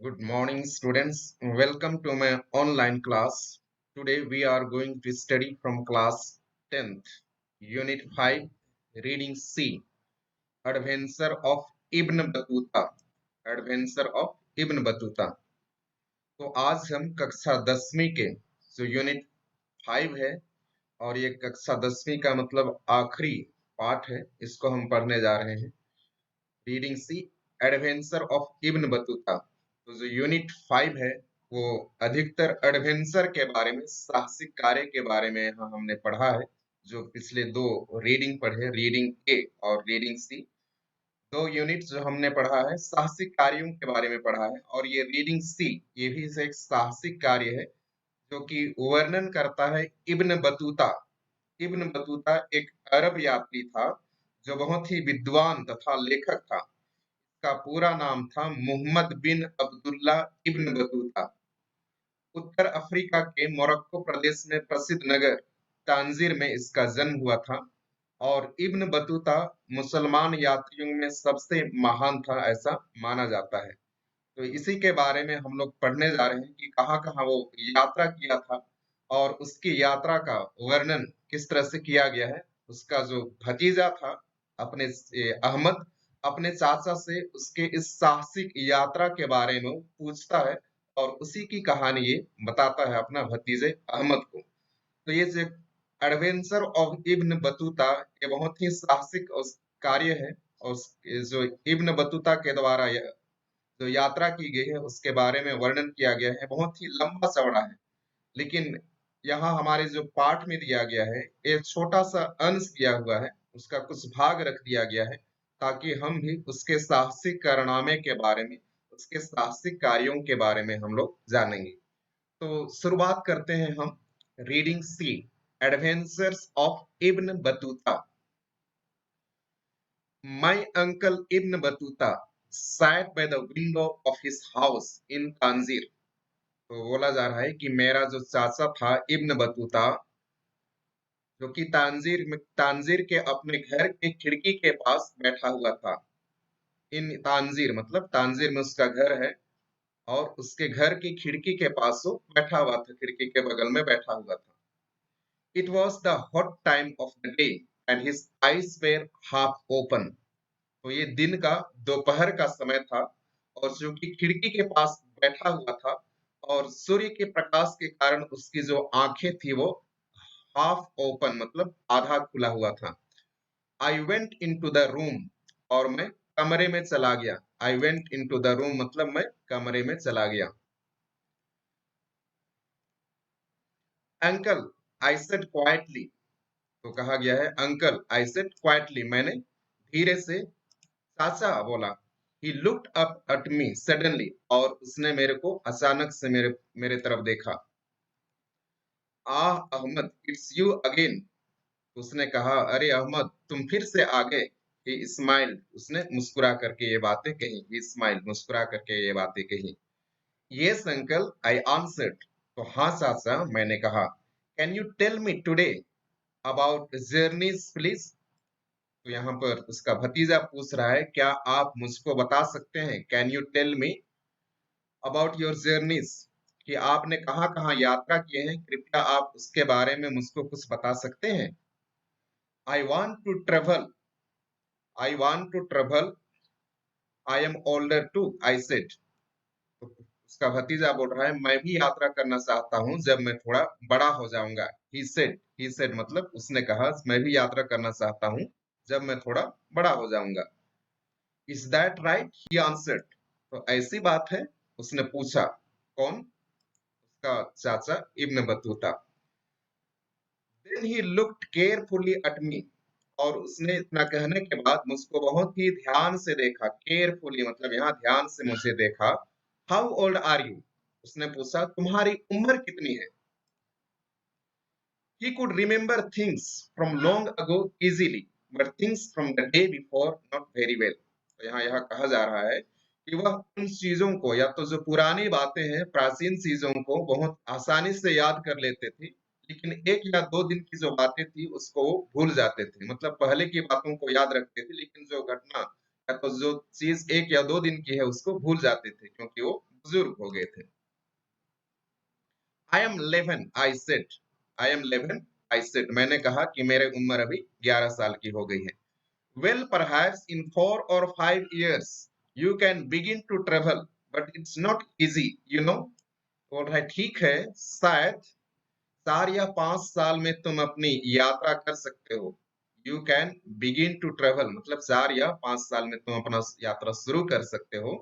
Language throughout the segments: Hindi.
Good morning, students. Welcome to my online class. Today we are going to study from class 10th, Unit 5, Reading C, Adventure of Ibn Battuta. Adventure of Ibn Battuta. तो आज हम कक्षा 10वीं के जो यूनिट 5 है और ये कक्षा 10वीं का मतलब आखिरी पाठ है, इसको हम पढ़ने जा रहे हैं। Reading C adventure of Ibn Battuta. तो जो यूनिट 5 है वो अधिकतर एडवेंचर के बारे में, साहसिक कार्य के बारे में यहाँ हमने पढ़ा है। जो पिछले दो रीडिंग पढ़े, रीडिंग ए और रीडिंग सी, दो यूनिट जो हमने पढ़ा है साहसिक कार्यों के बारे में पढ़ा है। और ये रीडिंग सी, ये भी एक साहसिक कार्य है जो कि वर्णन करता है इब्न बतूता। इब्न बतूता एक अरब यात्री था जो बहुत ही विद्वान तथा लेखक था। का पूरा नाम था मोहम्मद बिन अब्दुल्ला इब्न बतूता। उत्तर अफ्रीका के मोरक्को प्रदेश में प्रसिद्ध नगर तांजीर में इसका जन्म हुआ था। और इब्न बतूता मुसलमान यात्रियों में सबसे महान था, ऐसा माना जाता है। तो इसी के बारे में हम लोग पढ़ने जा रहे हैं कि कहाँ कहाँ वो यात्रा किया था और उसकी यात्रा का वर्णन किस तरह से किया गया है। उसका जो भतीजा था अपने अहमद, अपने चाचा से उसके इस साहसिक यात्रा के बारे में वो पूछता है और उसी की कहानी ये बताता है अपना भतीजे अहमद को। तो ये जो एडवेंचर ऑफ इब्न बतूता, ये बहुत ही साहसिक कार्य है। और जो इब्न बतूता के द्वारा जो यात्रा की गई है उसके बारे में वर्णन किया गया है, बहुत ही लंबा चौड़ा है। लेकिन यहाँ हमारे जो पाठ में दिया गया है, एक छोटा सा अंश दिया हुआ है, उसका कुछ भाग रख दिया गया है ताकि हम भी उसके साहसिक कारनामे के बारे में, उसके साहसिक कार्यों के बारे में हम लोग जानेंगे। तो शुरुआत करते हैं हम। Reading C, adventures of Ibn Battuta. My uncle Ibn Battuta sat by the window of his house in Tanzir। तो बोला जा रहा है कि मेरा जो चाचा था इब्न बतूता, जो कि तांजीर के अपने घर के खिड़की के पास बैठा हुआ था। इन तांजीर मतलब तांजीर में उसका घर है और उसके घर की खिड़की के पास वो बैठा हुआ था, खिड़की के बगल में बैठा हुआ था। It was the hot time of the day and his eyes were half open। तो ये दिन का दोपहर का समय था और जो कि खिड़की के पास बैठा हुआ था और सूर्य के प्रकाश के कारण उसकी जो आंखें थी वो हाफ ओपन मतलब आधा खुला हुआ था। I went into the room, और मैं कमरे में चला गया। I went into the room मतलब मैं कमरे में चला गया। Uncle, I said quietly. तो कहा गया है अंकल, आई सेड क्वाइटली, मैंने धीरे से चाचा बोला। He looked up at me suddenly, और उसने मेरे को अचानक से मेरे मेरे तरफ देखा। आह अहमद, इट्स यू अगेन। उसने कहा, अरे अहमद, तुम फिर से आ गए। He smiled, उसने मुस्कुरा करके ये बातें कही। He smiled, मुस्कुरा करके ये बातें कही। Yes uncle, I answered। तो हाँ चाचा, मैंने कहा। Can you tell me today about journeys please। तो यहाँ पर उसका भतीजा पूछ रहा है, क्या आप मुझको बता सकते हैं, can you tell me about your journeys, कि आपने कहाँ कहाँ यात्रा किए हैं, कृपया आप उसके बारे में मुझको कुछ बता सकते हैं। I want to travel, I want to travel, I am older too, I said. तो उसका भतीजा बोल रहा है, मैं भी यात्रा करना चाहता हूँ जब मैं थोड़ा बड़ा हो जाऊंगा। ही सेड मतलब उसने कहा, मैं भी यात्रा करना चाहता हूँ जब मैं थोड़ा बड़ा हो जाऊंगा। Is that right, he answered. तो ऐसी बात है, उसने पूछा। कौन? उसका चाचा Ibn Battuta. Then he looked carefully at me, और उसने इतना कहने के बाद मुझको बहुत ही ध्यान से देखा। केयरफुली मतलब यहाँ ध्यान से मुझे देखा। हाउ ओल्ड आर यू, उसने पूछा तुम्हारी उम्र कितनी है। He could remember things from long ago easily, but things from the day before not very well। तो यहाँ यह कहा जा रहा है कि वह उन चीजों को, या तो जो पुरानी बातें हैं, प्राचीन चीजों को बहुत आसानी से याद कर लेते थे, लेकिन एक या दो दिन की जो बातें थी उसको वो भूल जाते थे। मतलब पहले की बातों को याद रखते थे, लेकिन जो घटना या तो जो चीज एक या दो दिन की है उसको भूल जाते थे, क्योंकि वो बुजुर्ग हो गए थे। I am 11 I said, I am 11 I said, मैंने कहा कि मेरे उम्र अभी 11 साल की हो गई है। Well perhaps in 4 or 5 years you can begin to travel but it's not easy you know. बोल रहा है ठीक है, शायद 4 या 5 साल में तुम अपनी यात्रा कर सकते हो। You can begin to travel मतलब 4 या 5 साल में तुम अपना यात्रा शुरू कर सकते हो।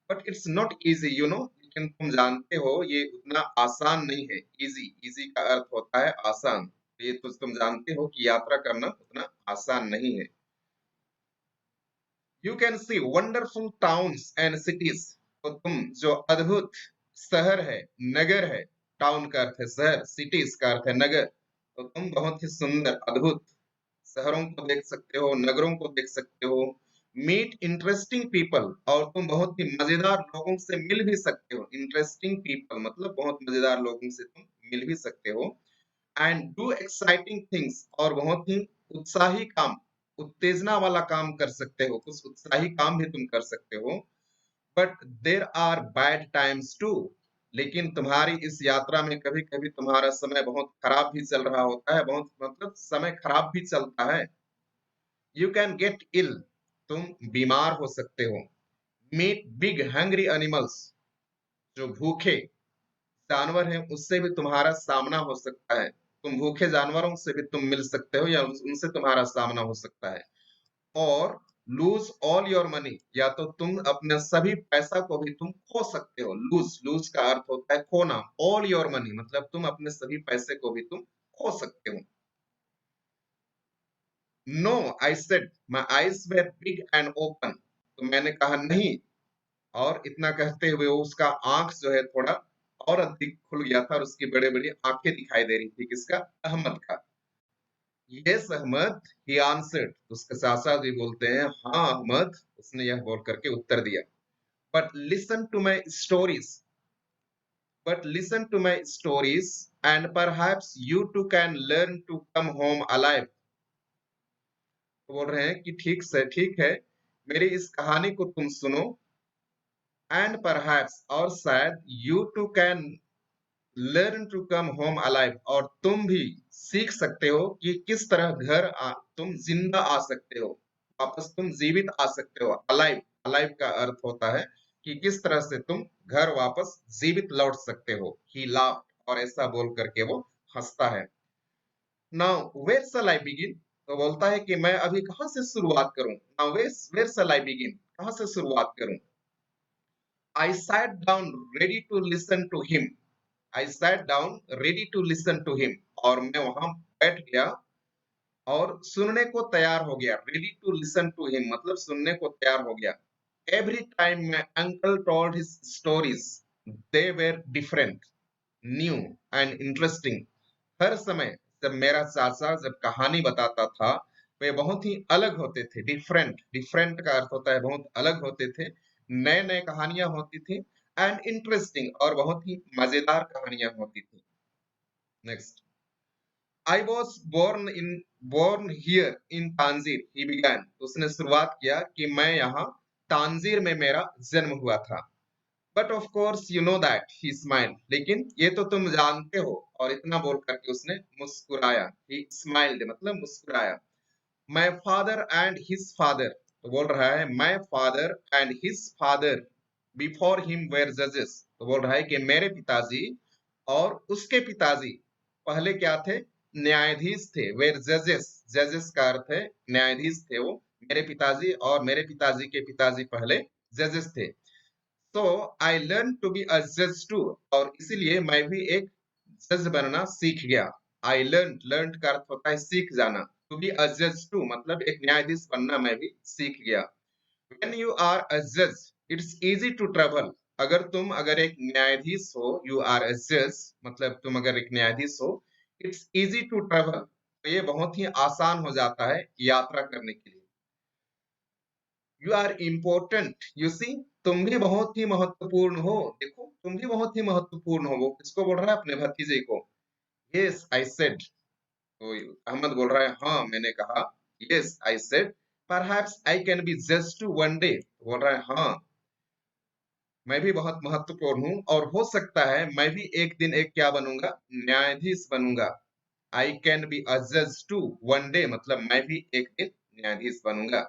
But it's not easy you no, लेकिन तुम जानते हो ये उतना आसान नहीं है। इजी, इजी का अर्थ होता है आसान, ये तो तुम जानते हो कि यात्रा करना उतना आसान नहीं है। You can see wonderful towns and cities, तो तुम जो अद्भुत शहर है, नगर है, टाउन का अर्थ है शहर, सिटीज का अर्थ है नगर, तो तुम बहुत ही सुंदर अद्भुत शहरों को देख सकते हो, नगरों को देख सकते हो। मीट इंटरेस्टिंग पीपल, और तुम बहुत ही मजेदार लोगों से मिल भी सकते हो। इंटरेस्टिंग पीपल मतलब बहुत मजेदार लोगों से तुम मिल भी सकते हो। एंड डू एक्साइटिंग थिंग्स, और बहुत ही उत्साही काम, उत्तेजना वाला काम कर सकते हो, कुछ उत्साही काम भी तुम कर सकते हो। But there are bad times too, लेकिन तुम्हारी इस यात्रा में कभी कभी तुम्हारा समय बहुत खराब भी चल रहा होता है, बहुत मतलब समय खराब भी चलता है। यू कैन गेट इल, तुम बीमार हो सकते हो। मीट बिग हंग्री एनिमल्स, जो भूखे जानवर हैं उससे भी तुम्हारा सामना हो सकता है। तुम भूखे जानवरों से भी तुम मिल सकते हो या उनसे तुम्हारा सामना हो सकता है। और लूज ऑल योर मनी, या तो तुम अपने सभी पैसा को भी तुम खो सकते हो। लूज, लूज का अर्थ होता है खोना। ऑल योर मनी मतलब तुम अपने सभी पैसे को भी तुम खो सकते हो। No I said my eyes were big and open, तो मैंने कहा नहीं, और इतना कहते हुए वो उसका आंख जो है थोड़ा और अधिक खुल गया था और उसकी बड़े बड़ी आंखें दिखाई दे रही थी। किसका? अहमद का। यस अहमद, ही आंसर्ड, उसके चाचा जी बोलते हैं हाँ अहमद, उसने यह बोल करके उत्तर दिया। But listen to my stories, but listen to my stories and perhaps you too can learn to come home alive, तो बोल रहे हैं कि ठीक से ठीक है, मेरी इस कहानी को तुम सुनो। एंड परहैप्स, और शायद you too can learn to come home alive, और तुम भी सीख सकते हो कि किस तरह तुम जिंदा आ सकते हो, वापस तुम जीवित आ सकते हो। अलाइव, अलाइव का अर्थ होता है कि किस तरह से तुम घर वापस जीवित लौट सकते हो। ही लाफ्ड, और ऐसा बोल करके वो हंसता है। Now where shall I begin, तो बोलता है कि मैं अभी कहां से शुरुआत करूं। Now where shall I begin, कहां से शुरुआत करूं। I sat down ready to listen to him, I sat down ready to listen to him, और मैं वहां बैठ गया और सुनने को तैयार हो गया। Ready to listen to him मतलब सुनने को तैयार हो गया। Every time my uncle told his stories they were different, new and interesting, हर समय जब मेरा चाचा जब कहानी बताता था वे बहुत ही अलग होते थे। डिफरेंट, डिफरेंट का अर्थ होता है बहुत अलग होते थे, नए नए कहानियां होती थी। एंड इंटरेस्टिंग, और बहुत ही मजेदार कहानियां होती थी। Next, I was born here in Tangier he began, उसने शुरुआत किया कि मैं यहाँ तांजीर में मेरा जन्म हुआ था। But of course you know that, he smiled, लेकिन ये तो तुम जानते हो, और इतना बोल करके उसने मुस्कुराया। ही स्माइल्ड मतलब मुस्कुराया। My father and his father, तो बोल रहा है my father and his father before him were जजेस, तो बोल रहा है कि मेरे पिताजी और उसके पिताजी पहले क्या थे? न्यायाधीश थे। वेर जजेस, जजेस का अर्थ है न्यायाधीश थे वो। मेरे पिताजी और मेरे पिताजी के पिताजी पहले जजेस थे। तो I learn to be a जज टू, और इसीलिए मैं भी एक जज बनना सीख गया। आई लर्न, लर्न का अर्थ होता है सीख जाना। टू बी अ जज टू मतलब एक न्यायाधीश बनना मैं भी सीख गया। व्हेन यू आर अ जज इट्स इजी टू ट्रेवल, अगर एक न्यायाधीश हो, यू आर अ जज मतलब तुम अगर एक न्यायाधीश हो, इट्स इजी टू ट्रेवल, तो ये बहुत ही आसान हो जाता है यात्रा करने के लिए। You are important you see, तुम भी बहुत ही महत्वपूर्ण हो। देखो तुम भी बहुत ही महत्वपूर्ण हो, वो किसको बोल रहा है? अपने भतीजे को। यस आई सेड, तो अहमद बोल रहा है हाँ मैंने कहा। Yes I said perhaps I can be just too one day, बोल रहा है हाँ मैं भी बहुत महत्वपूर्ण हूँ और हो सकता है मैं भी एक दिन एक क्या बनूंगा, न्यायाधीश बनूंगा। आई कैन बी अ जज टू वन डे, मतलब मैं भी एक दिन न्यायाधीश बनूंगा।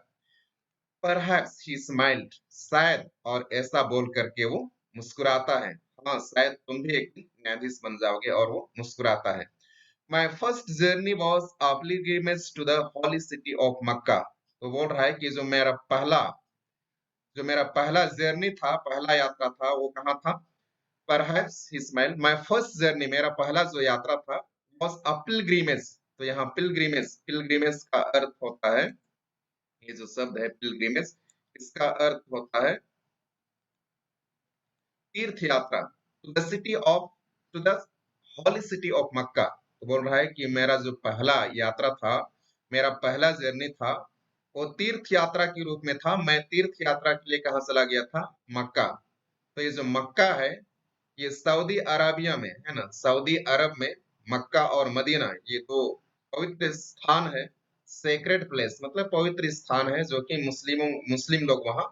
परहैप्स ही स्माइल्ड, शायद, और ऐसा बोल करके वो मुस्कुराता है। हाँ, शायद तुम भी एक दिन न्यायाधीश बन जाओगे, और वो मुस्कुराता है। My first journey was a pilgrimage to the holy city of Mecca. तो बोल रहा है कि जो मेरा पहला जर्नी था, पहला यात्रा था, वो कहाँ था? Perhaps he smiled, my first journey, मेरा पहला जो यात्रा था, वाज अ पिलग्रिमेज। तो यहाँ पिलग्रिमेज, पिलग्रिमेज का अर्थ होता है, ये जो शब्द है पिलग्रिमेज, इसका अर्थ होता है तीर्थ यात्रा। To the city of to the holy city of Mecca. तो बोल रहा है कि मेरा जो पहला यात्रा था, मेरा पहला जर्नी था, वो तीर्थ यात्रा के रूप में था। मैं तीर्थ यात्रा के लिए कहाँ चला गया था? मक्का। तो ये जो मक्का है, ये सऊदी अराबिया में है ना, सऊदी अरब में मक्का और मदीना, ये दो पवित्र स्थान है। सेक्रेड प्लेस मतलब पवित्र स्थान है, जो कि मुस्लिम लोग वहां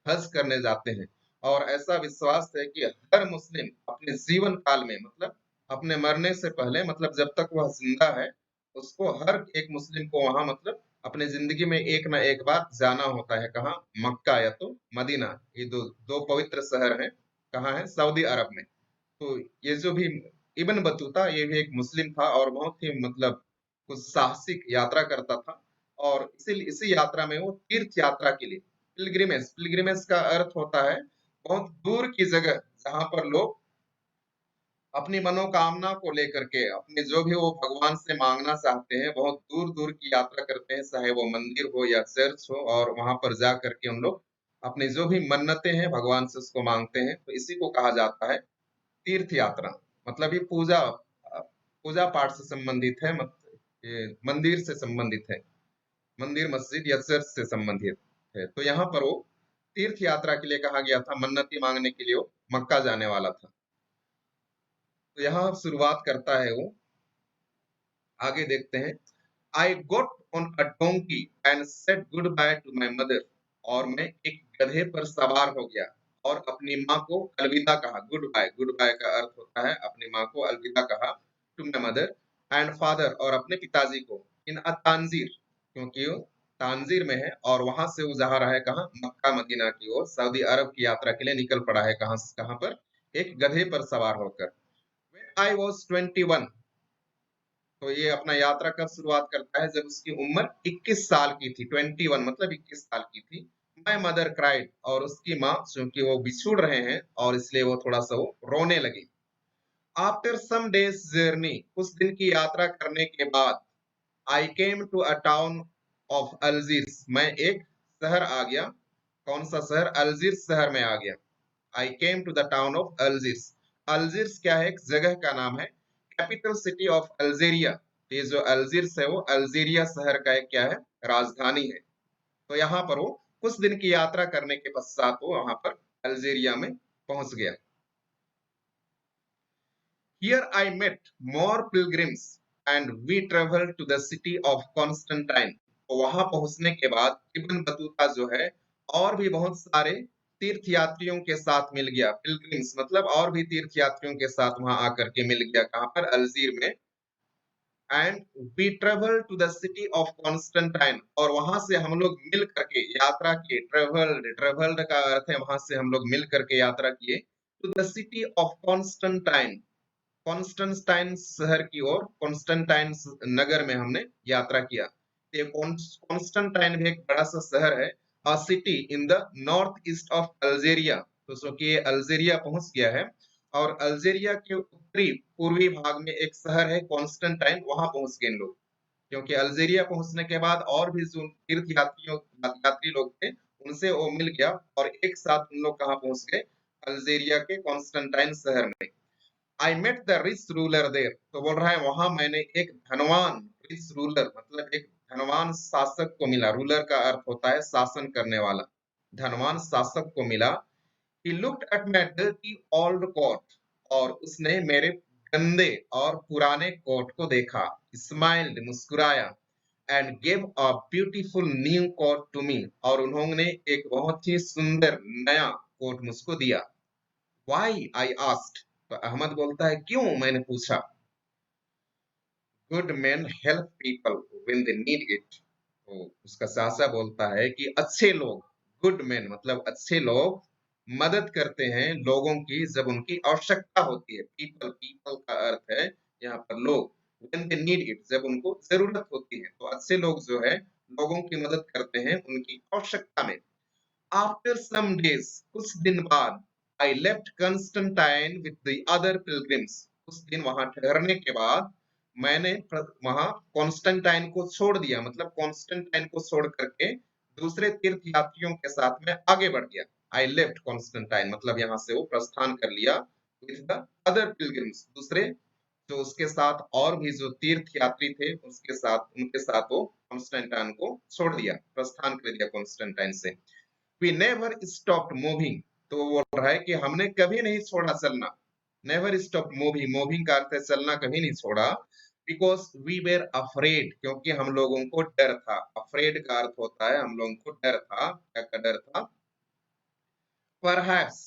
हज करने जाते हैं। और ऐसा विश्वास है कि हर मुस्लिम अपने जीवन काल में, मतलब अपने मरने से पहले, मतलब जब तक वह जिंदा है, उसको हर एक मुस्लिम को वहां, मतलब अपने जिंदगी में एक ना एक बार जाना होता है। कहाँ? मक्का या तो मदीना। ये दो दो पवित्र शहर हैं। कहाँ है? सऊदी अरब में। तो ये जो भी इब्न बतूता, ये भी एक मुस्लिम था और बहुत ही, मतलब कुछ साहसिक यात्रा करता था। और इसी यात्रा में वो तीर्थ यात्रा के लिए, पिलग्रिमेज, पिलग्रिमेज का अर्थ होता है बहुत दूर की जगह, जहां पर लोग अपनी मनोकामना को लेकर के, अपने जो भी वो भगवान से मांगना चाहते हैं, बहुत दूर दूर की यात्रा करते हैं, चाहे वो मंदिर हो या चर्च हो, और वहां पर जा करके उन लोग अपनी जो भी मन्नतें हैं भगवान से उसको मांगते हैं। तो इसी को कहा जाता है तीर्थ यात्रा। मतलब ये पूजा पाठ से संबंधित है, ये मंदिर से संबंधित है, मंदिर मस्जिद या चर्च से संबंधित है। तो यहाँ पर वो तीर्थ यात्रा के लिए कहा गया था, मन्नती मांगने के लिए वो मक्का जाने वाला था। तो यहाँ शुरुआत करता है वो, आगे देखते हैं। I got on a donkey and said goodbye to my mother. और मैं एक गधे पर सवार हो गया और अपनी माँ को अलविदा कहा। गुड बाय, गुड बाय का अर्थ होता है अपनी माँ को अलविदा कहा। To my mother and father, और अपने पिताजी को। इन अ तांजीर, क्योंकि वो तांजीर में है, और वहां से वो जा रहा है कहाँ? मक्का मदीना की ओर, सऊदी अरब की यात्रा के लिए निकल पड़ा है। कहाँ कहाँ पर? एक गधे पर सवार होकर। When I was 21, तो ये अपना यात्रा कब शुरुआत करता है? जब उसकी उम्र 21 साल की थी। 21 मतलब 21 साल की थी। माय मदर क्राइड, और उसकी माँ, चूंकि वो बिछुड़ रहे हैं और इसलिए वो थोड़ा सा वो रोने लगी। आफ्टर सम डेज जर्नी, कुछ दिन की यात्रा करने के बाद, I came to a town of Algiers, मैं एक शहर आ गया। कौन सा शहर? अल्जीर्स शहर में आ गया। I came to the town of Algiers. Algiers क्या है? एक जगह का नाम है, कैपिटल सिटी ऑफ अल्जीरिया। ये जो अल्जीर्स है वो अल्जीरिया शहर का एक क्या है? राजधानी है। तो यहाँ पर वो कुछ दिन की यात्रा करने के पश्चात वो वहां पर अल्जीरिया में पहुंच गया। Here I met more pilgrims and we traveled to the city of Constantine. तो वहां पहुंचने के बाद इब्न बतूता जो है, और भी बहुत सारे तीर्थ यात्रियों के साथ मिल गया। पिलग्रिम्स मतलब और भी तीर्थ यात्रियों के साथ वहां आकर के मिल गया। कहां पर? अल्जीर में। And we travel to the city of Constantine, और वहां से हम लोग मिल करके यात्रा किए। ट्रेवल्ड, ट्रेवल्ड का अर्थ है वहां से हम लोग मिल करके यात्रा किए to the city of Constantine, Constantine शहर की ओर, कॉन्स्टेंटाइन नगर में हमने यात्रा किया। ये कॉन्स्टेंटाइन भी एक बड़ा सा शहर है, अ city in the north east of Algeria. तो सो कि ये अल्जीरिया पहुंच गया है, और अल्जीरिया के उत्तरी पूर्वी भाग में एक शहर है कॉन्स्टेंटाइन, वहां पहुंच गए इन लोग। क्योंकि अल्जीरिया पहुंचने के बाद और भी जो तीर्थ यात्री लोग थे, उनसे वो मिल गया, और एक साथ उन लोग कहाँ पहुंच गए? अल्जीरिया के कॉन्स्टेंटाइन शहर में। I met the rich ruler there, तो बोल रहा है वहां मैंने एक धनवान, रिच रूलर मतलब एक धनवान शासक को मिला। रूलर का अर्थ होता है शासन करने वाला। धनवान शासक को मिला। He looked at my dirty old coat, और उसने मेरे गंदे और पुराने कोट को देखा। स्माइल्ड, मुस्कुराया। And give a beautiful new coat to me, और उन्होंने एक बहुत ही सुंदर नया कोट मुझको दिया। व्हाई आई आस्क्ड, तो अहमद बोलता है क्यों, मैंने पूछा। Good man help people when they need it, तो उसका चाचा बोलता है कि अच्छे लोग, गुड मैन मतलब अच्छे लोग मदद करते हैं लोगों की जब उनकी आवश्यकता होती है। पीपल, पीपल का अर्थ है यहाँ पर लोग, व्हेन दे नीड इट जब उनको जरूरत होती है, तो अच्छे लोग जो है लोगों की मदद करते हैं उनकी आवश्यकता में। आफ्टर सम डेज, कुछ दिन बाद, I left Constantine with the other pilgrims, कुछ दिन वहां ठहरने के बाद मैंने वहां कॉन्स्टेंटाइन को छोड़ दिया, मतलब कॉन्स्टेंटाइन को छोड़ करके दूसरे तीर्थ यात्रियों के साथ में आगे बढ़ गया। आई लेफ्ट कॉन्स्टेंटाइन मतलब यहाँ से वो प्रस्थान कर लिया विद द अदर पिलग्रिम्स, दूसरे जो उसके साथ और भी जो तीर्थ यात्री थे उसके साथ, उनके साथ वो कॉन्स्टेंटाइन को छोड़ दिया, प्रस्थान कर दिया कॉन्स्टेंटाइन से। We never stopped moving, तो वो बोल रहा है कि हमने कभी नहीं छोड़ा चलना। never stopped moving, moving का अर्थ है चलना कभी नहीं छोड़ा। because we were afraid, क्योंकि हम लोगों को डर था। afraid का अर्थ होता है हम लोगों को डर था, क्या का डर था। perhaps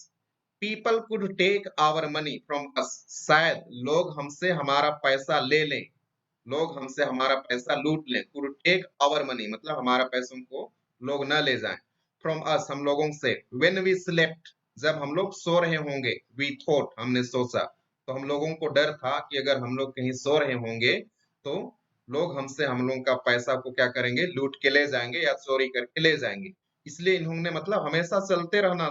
people could take our money from us, शायद लोग हमसे हमारा पैसा ले लें, लोग हमसे हमारा पैसा लूट लें। could take our money मतलब हमारा पैसों को लोग न ले जाएं। from us हम लोगों से। when we slept जब हम लोग सो रहे होंगे। we thought हमने सोचा, तो हम लोगों को डर था कि अगर हम लोग कहीं सो रहे होंगे तो लोग हमसे हम लोगों का पैसा को क्या करेंगे, लूट के ले जाएंगे या चोरी करके ले जाएंगे। इसलिए इन्होंने मतलब हमेशा चलते रहना,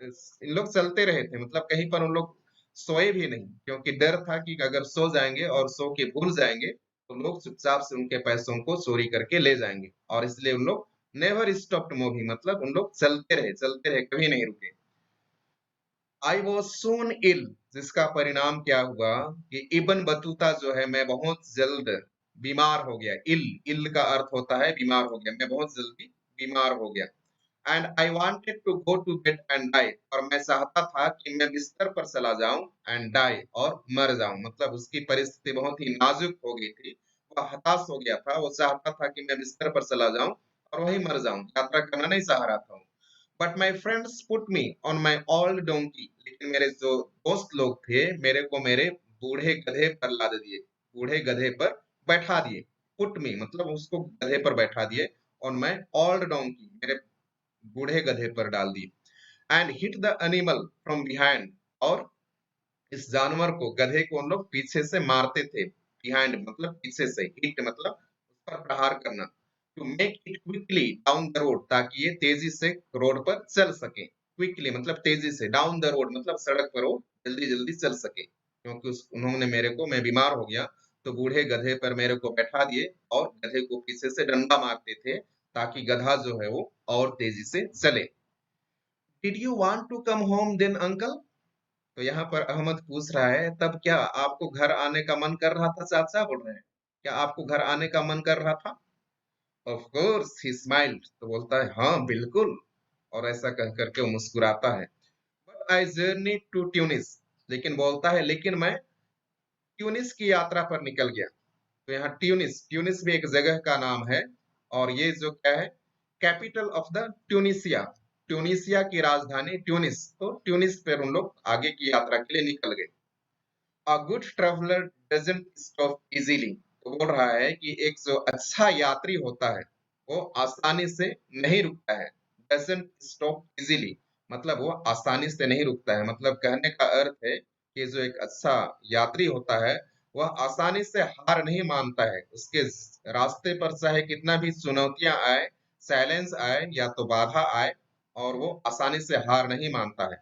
इन लोग चलते रहे थे, मतलब कहीं पर उन लोग सोए भी नहीं, क्योंकि डर था कि अगर सो जाएंगे और सो के भूल जाएंगे तो लोग चुपचाप से उनके पैसों को चोरी करके ले जाएंगे, और इसलिए उन लोग नेवर स्टॉप्ड मूविंग मतलब उन लोग चलते रहे, कभी नहीं रुके। आई वॉज सून इल, जिसका परिणाम क्या हुआ कि इब्न बतूता जो है, मैं बहुत जल्द बीमार हो गया। इल, इल का अर्थ होता है बीमार हो गया, मैं बहुत जल्दी बीमार हो गया। And I wanted to go to bed and die, और मैं चाहता था कि मैं बिस्तर पर चला जाऊं एंड डाई और मर जाऊं, मतलब उसकी परिस्थिति बहुत ही नाजुक हो गई थी, वह हताश हो गया था, वो चाहता था कि मैं बिस्तर पर चला जाऊं और वही मर जाऊं, यात्रा करना नहीं चाह रहा था। But my friends put me on my old donkey, लेकिन मेरे जो दोस्त लोग थे मेरे को मेरे बूढ़े गधे पर लाद दिए, बूढ़े गधे पर बैठा दिए। पुट मी मतलब उसको गधे पर बैठा दिए, ऑन माई ओल्ड डोंकी मेरे बूढ़े गधे पर डाल दिए। And hit the animal from behind, और इस जानवर को, गधे को उन लोग पीछे से मारते थे। बिहाइंड मतलब पीछे से, हिट मतलब उस पर प्रहार करना। To make it quickly down the road, ताकि ये तेजी से रोड पर चल सके। क्विकली मतलब तेजी से, डाउन द रोड मतलब सड़क पर वो जल्दी जल्दी चल सके, क्योंकि उन्होंने मेरे को, मैं बीमार हो गया तो बूढ़े गधे पर मेरे को बैठा दिए और गधे को पीछे से डंडा मारते थे ताकि गधा जो है वो और तेजी से चले। Did you want to come home then uncle, तो यहाँ पर अहमद पूछ रहा है तब क्या आपको घर आने का मन कर रहा था, चाचा बोल रहे हैं, क्या आपको घर आने का मन कर रहा था। ऑफ कोर्स ही स्माइल्ड, तो बोलता है हाँ बिल्कुल, और ऐसा कह करके वो मुस्कुराता है। But I journey to Tunis, लेकिन बोलता है लेकिन मैं ट्यूनिस की यात्रा पर निकल गया। तो यहाँ ट्यूनिस, ट्यूनिस भी एक जगह का नाम है, और ये जो क्या है, capital of the Tunisia, Tunisia की राजधानी ट्यूनिस, तो ट्यूनिस पर उन लोग आगे की यात्रा के लिए निकल गए। A good traveller doesn't stop easily, तो बोल रहा है कि एक जो अच्छा यात्री होता है वो आसानी से नहीं रुकता है। डजंट स्टॉप इजीली मतलब वो आसानी से नहीं रुकता है, मतलब कहने का अर्थ है कि जो एक अच्छा यात्री होता है वह आसानी से हार नहीं मानता है। उसके रास्ते पर चाहे कितना भी चुनौतियां आए, चैलेंज आए या तो बाधा आए, और वो आसानी से हार नहीं मानता है।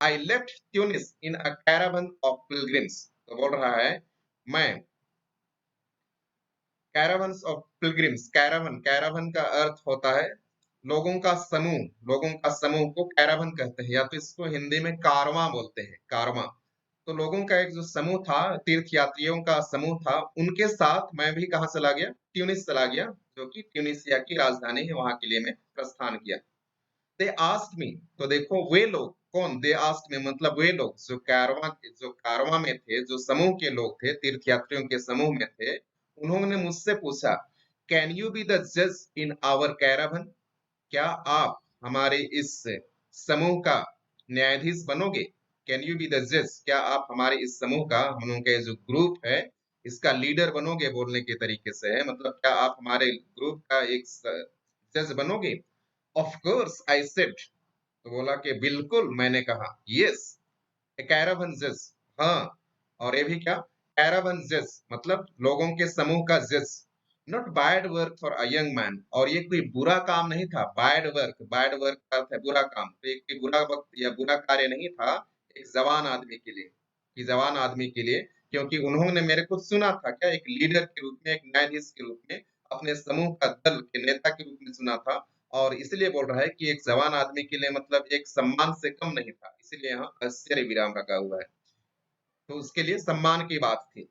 I left Tunis in a caravan of pilgrims, तो बोल रहा है मैं, caravans of pilgrims, caravan, caravan का अर्थ होता है लोगों का समूह, लोगों का समूह को caravan कहते हैं, या तो इसको हिंदी में कारवां बोलते हैं, कारवां। तो लोगों का एक जो समूह था, तीर्थ यात्रियों का समूह था, उनके साथ मैं भी कहाँ चला गया, ट्यूनिस चला गया, जो कि ट्यूनिसिया की राजधानी है, वहां के लिए मैं प्रस्थान किया। दे आस्क्ड मी, तो देखो वे लोग कौन, दे आस्क्ड मी मतलब वे लोग जो कारवां में थे, जो समूह के लोग थे, तीर्थयात्रियों के समूह में थे, उन्होंने मुझसे पूछा कैन यू बी द जज इन आवर कैरावन, क्या आप हमारे इस समूह का न्यायाधीश बनोगे। कैन यू बी द जज, क्या आप हमारे इस समूह का, हम लोगों का जो ग्रुप है इसका लीडर बनोगे, बोलने के तरीके से है, मतलब क्या आप हमारे ग्रुप का एक जज बनोगे? ऑफ कोर्स आई सेड, तो बोला कि बिल्कुल, मैंने कहा। यस, ए कैरावन जज, हाँ। और ये भी क्या, कैरावन जज मतलब लोगों के समूह का जज। Not bad work for a young man, और ये कोई बुरा काम नहीं था। बैड वर्क का अर्थ है बुरा काम, तो एक कोई बुरा वक्त या बुरा कार्य नहीं था एक जवान आदमी के लिए, कि जवान आदमी के लिए, क्योंकि उन्होंने मेरे को सुना था, क्या, एक लीडर के रूप में, एक न्यायाधीश के रूप में, अपने समूह का दल के नेता के रूप में सुना था। और इसलिए बोल रहा है कि एक जवान आदमी के लिए मतलब एक सम्मान से कम नहीं था, इसलिए यहाँ आश्चर्य विराम रखा हुआ है, तो उसके लिए सम्मान की बात थी।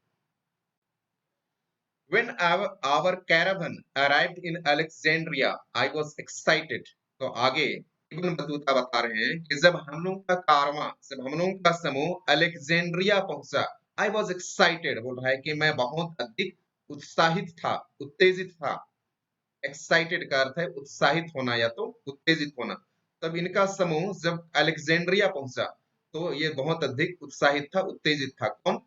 When our caravan arrived in Alexandria, I was excited. तो आगे इब्न बतूता बता रहे हैं कि जब हम लोग का कारवां, जब हम लोग का समूह अलेक्जेंड्रिया पहुंचा, I was excited, बोल रहा है कि मैं बहुत अधिक उत्साहित था, उत्तेजित था। एक्साइटेड का अर्थ है उत्साहित होना या तो उत्तेजित होना। तब इनका समूह जब अलेक्जेंड्रिया पहुंचा तो ये बहुत अधिक उत्साहित था, उत्तेजित था। कौन?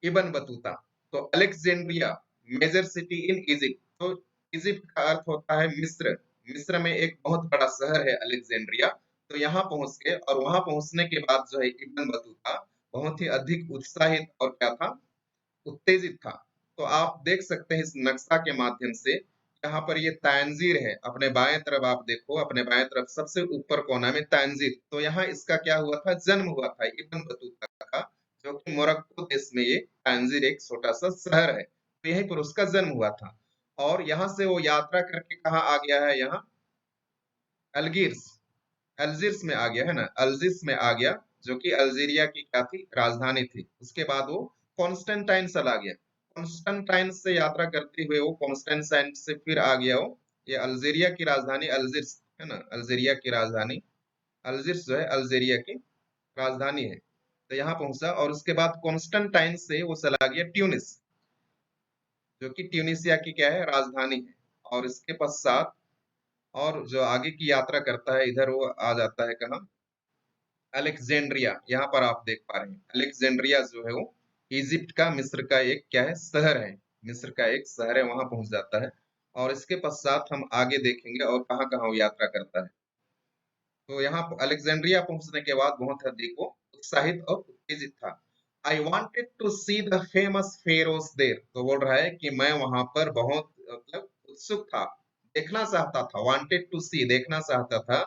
Ibn Battuta. तो Alexandria major city in Egypt, तो इजिप्ट का अर्थ होता है मिस्र। मिस्र में एक बहुत बड़ा शहर है अलेक्जेंड्रिया। तो यहाँ पहुंच के और वहां पहुंचने के बाद जो है इब्न बतूता बहुत ही अधिक उत्साहित और क्या था, उत्तेजित था। तो आप देख सकते हैं इस नक्शा के माध्यम से, यहाँ पर ये तांजीर है, अपने बाएं तरफ आप देखो, अपने बाएं तरफ सबसे ऊपर कोना में तांजीर, तो यहाँ इसका क्या हुआ था, जन्म हुआ था इब्न बतूता का, जो कि मोरक्को देश में ये तांजीर एक छोटा सा शहर है, तो यहीं पर उसका जन्म हुआ था। और यहाँ से वो यात्रा करके कहाँ आ गया है, यहाँ अल्गिर्स, अल्जियर्स में आ गया है ना, अल्जियर्स में आ गया, जो कि अल्जीरिया की क्या थी, राजधानी थी। उसके बाद वो कॉन्स्टेंटाइन चला गया, कॉन्स्टेंटाइन से यात्रा करते हुए वो कॉन्स्टेंटाइन से फिर आ गया वो, ये अल्जीरिया की राजधानी अल्जियर्स है ना, अल्जीरिया की राजधानी अल्जियर्स जो है अल्जीरिया की राजधानी है। तो यहाँ पहुंचा और उसके बाद कॉन्स्टेंटाइन से वो चला गया ट्यूनिस, जो कि ट्यूनिसिया की क्या है, राजधानी है। और इसके पश्चात और जो आगे की यात्रा करता है इधर वो आ जाता है कहाँ, अलेक्जेंड्रिया। यहाँ पर आप देख पा रहे हैं अलेक्जेंड्रिया जो है वो इजिप्ट का, मिस्र का एक क्या है, शहर है। मिस्र का एक शहर है, वहां पहुंच जाता है। और इसके पश्चात हम आगे देखेंगे और कहाँ कहाँ वो यात्रा करता है। तो यहाँ अलेक्जेंड्रिया पहुंचने के बाद बहुत अधिक वो उत्साहित और उत्तेजित था। I wanted to see the famous pharaohs there, तो बोल रहा है कि मैं वहां पर बहुत मतलब उत्सुक था, देखना चाहता था, वांटेड टू सी देखना चाहता था,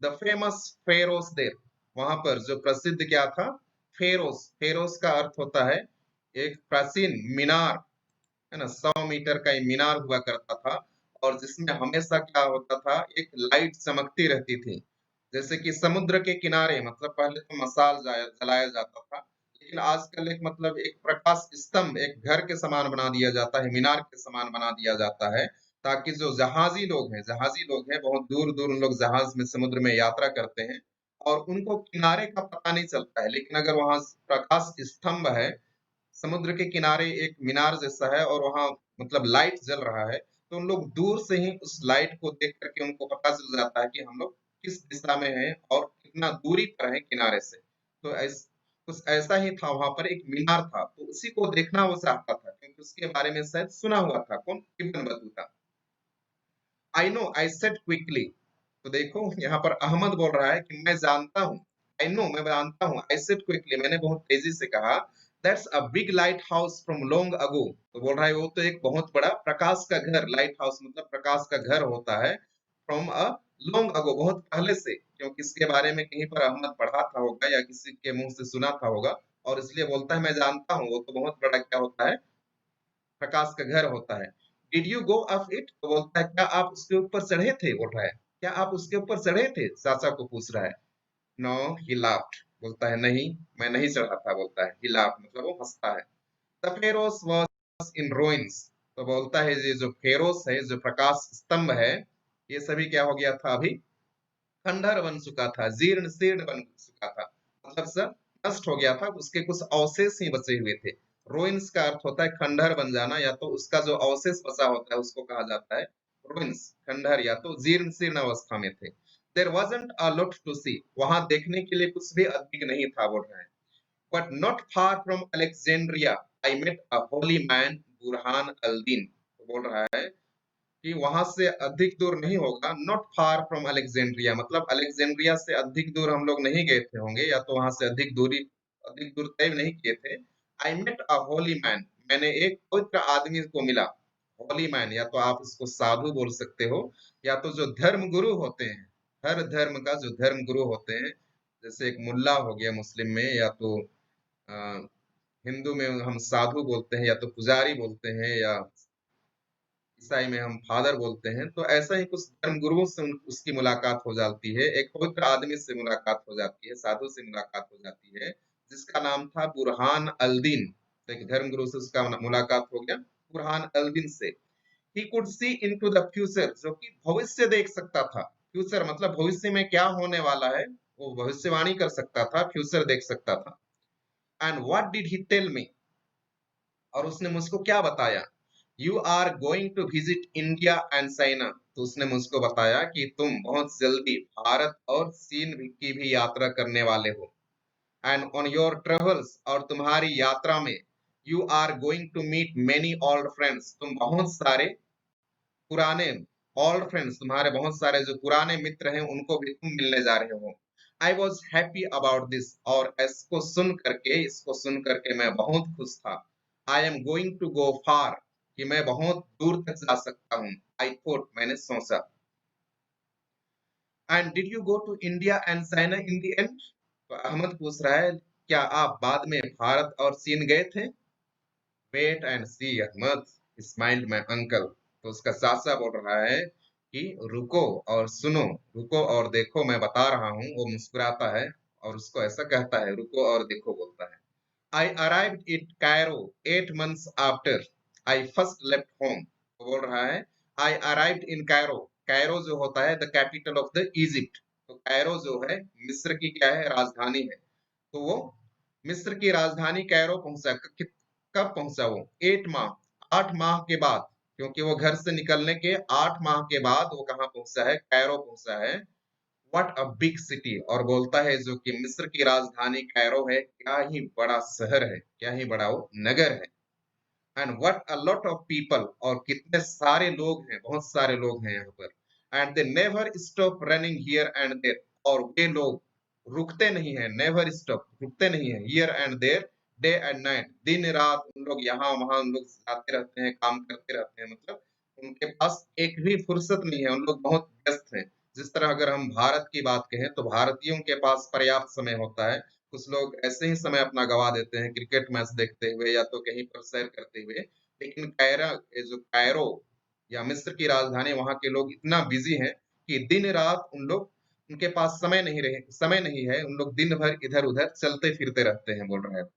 द फेमस फेरोस देर, वहां पर जो प्रसिद्ध क्या था, फेरोस। फेरोस का अर्थ होता है एक प्राचीन मीनार, है ना, 100 मीटर का ये मीनार हुआ करता था। और जिसमें हमेशा क्या होता था, एक लाइट चमकती रहती थी, जैसे कि समुद्र के किनारे, मतलब पहले तो मसाल जलाया जाता था, लेकिन आजकल एक मतलब एक प्रकाश स्तंभ एक घर के समान बना दिया जाता है, मीनार के समान बना दिया जाता है, ताकि जो जहाजी लोग हैं बहुत दूर दूर उन लोग जहाज में समुद्र में यात्रा करते हैं और उनको किनारे का पता नहीं चलता है, लेकिन अगर वहां प्रकाश स्तंभ है, समुद्र के किनारे एक मीनार जैसा है और वहां मतलब लाइट जल रहा है, तो उन लोग दूर से ही उस लाइट को देख करके उनको पता चल जाता है कि हम लोग किस दिशा में हैं और कितना दूरी पर है किनारे से। तो कुछ ऐसा ही था, वहां पर एक मीनार था, तो उसी को देखना वो चाहता था, क्योंकि उसके बारे में शायद सुना हुआ था, कौन, Ibn Battuta. I know, I said quickly, तो देखो यहाँ पर अहमद बोल रहा है कि मैं जानता हूँ, आई नो मैं जानता हूँ, आई सेड क्विकली मैंने बहुत तेजी से कहा, that's a big light house from long ago, तो बोल रहा है वो तो एक बहुत बड़ा प्रकाश का घर, लाइट हाउस मतलब प्रकाश का घर होता है, फ्रॉम अ लॉन्ग अगो बहुत पहले से, क्योंकि इसके बारे में कहीं पर अहमद पढ़ा था होगा या किसी के मुंह से सुना था होगा, और इसलिए बोलता है मैं जानता हूँ वो तो बहुत बड़ा क्या होता है, प्रकाश का घर होता है। Did you go up it, तो बोलता है क्या आप उसके ऊपर चढ़े थे, बोल रहा है क्या आप उसके ऊपर चढ़े थे, चाचा को पूछ रहा है। नो ही लाफ्ड, बोलता है नहीं मैं नहीं चढ़ा था, बोलता है ही लाफ्ड मतलब वो हंसता है। The ferrous was in ruins, तो बोलता है ये जो फेरोस है, जो प्रकाश स्तंभ है, ये सभी क्या हो गया था, अभी खंडहर बन चुका था, जीर्ण शीर्ण बन चुका था, मतलब सब नष्ट हो गया था, उसके कुछ अवशेष ही बचे हुए थे। रोइंस का अर्थ होता है खंडहर बन जाना, या तो उसका जो अवशेष बचा होता है उसको कहा जाता है रोइंस, खंडहर या तो जीर्ण शीर्ण अवस्था में थे। There wasn't a lot to see, वहां देखने के लिए कुछ भी अधिक नहीं था, बोल रहा है। But not far from Alexandria I met a holy man Burhan al Din, तो बोल रहा है कि वहां से अधिक दूर नहीं होगा, नॉट फार फ्रॉम अलेक्जेंड्रिया, मतलब अलेक्जेंड्रिया से अधिक दूर हम लोग नहीं गए थे होंगे, या तो वहां से अधिक दूर तय नहीं किए थे। I met a holy man, मैंने एक पवित्र आदमी को मिला। होली मैन या तो आप इसको साधु बोल सकते हो, या तो जो धर्म गुरु होते हैं, हर धर्म का जो धर्म गुरु होते हैं, जैसे एक मुल्ला हो गया मुस्लिम में, या तो अ, हिंदू में हम साधु बोलते हैं, या तो पुजारी बोलते हैं, या ईसाई में हम फादर बोलते हैं। तो ऐसा ही कुछ धर्म गुरुओं से उसकी मुलाकात हो जाती है, एक पवित्र आदमी से मुलाकात हो जाती है, साधु से मुलाकात हो जाती है, जिसका नाम था बुरहान अल-दीन। तो एक धर्म गुरु से उसका मुलाकात हो गया, बुरहान अल-दीन से। He could see into the future, जो कि भविष्य देख सकता था। फ्यूचर मतलब भविष्य में क्या होने वाला है, वो भविष्यवाणी कर सकता था, फ्यूचर देख सकता था। And what did he tell me, और उसने मुझको क्या बताया, you are going to visit India and China, तो उसने मुझको बताया कि तुम बहुत जल्दी भारत और चीन की भी यात्रा करने वाले हो। एंड ऑन योर ट्रेवल्स, और तुम्हारी यात्रा में, you are going to meet many old friends, तुम बहुत सारे पुराने ओल्ड फ्रेंड्स, तुम्हारे बहुत सारे जो पुराने मित्र हैं उनको भी तुम मिलने जा रहे हो। I was happy about this, और इसको सुन करके मैं बहुत खुश था। I am going to go far, कि मैं बहुत दूर तक जा सकता हूँ। आई थॉट, मैंने सोचा। And did you go to India and China in the end, तो अहमद पूछ रहा है, क्या आप बाद में भारत और चीन गए थे? Wait and see Ahmed, smiled my uncle, तो उसका चाचा बोल रहा है कि रुको और सुनो, रुको और देखो, मैं बता रहा हूँ। वो मुस्कुराता है और उसको ऐसा कहता है, रुको और देखो बोलता है। आई arrived in Cairo 8 months after I first left home, तो बोल रहा है आई अराइव्ड इन कायरो, कायरो जो होता है the capital of the Egypt, तो कायरो जो है मिस्र की क्या है, राजधानी है। तो वो मिस्र की राजधानी कैरो पहुंचा। कब पहुंचा वो? 8 माह, 8 माह के बाद, क्योंकि वो घर से निकलने के 8 माह के बाद वो कहाँ पहुंचा है, कैरो पहुंचा है। व्हाट अ बिग सिटी, और बोलता है जो कि मिस्र की राजधानी कैरो है, क्या ही बड़ा शहर है, क्या ही बड़ा वो नगर है। And what a lot of people, और कितने सारे लोग हैं, बहुत सारे लोग हैं यहाँ पर। And they never stop running here and there, और वे लोग रुकते नहीं है, नेवर स्टॉप, रुकते नहीं है, here and there, day and night, दिन रात उन लोग यहाँ वहां उन लोग जाते रहते हैं, काम करते रहते हैं, मतलब उनके पास एक भी फुर्सत नहीं है, उन लोग बहुत व्यस्त हैं। जिस तरह अगर हम भारत की बात कहें तो भारतीयों के पास पर्याप्त समय होता है, कुछ लोग ऐसे ही समय अपना गवा देते हैं क्रिकेट मैच देखते हुए, या तो कहीं पर सैर करते हुए। लेकिन जो कायरो या मिस्र की राजधानी, वहां के लोग इतना बिजी हैं कि दिन रात उनके पास समय नहीं है, उन लोग दिन भर इधर उधर चलते फिरते रहते हैं, बोल रहे हैं।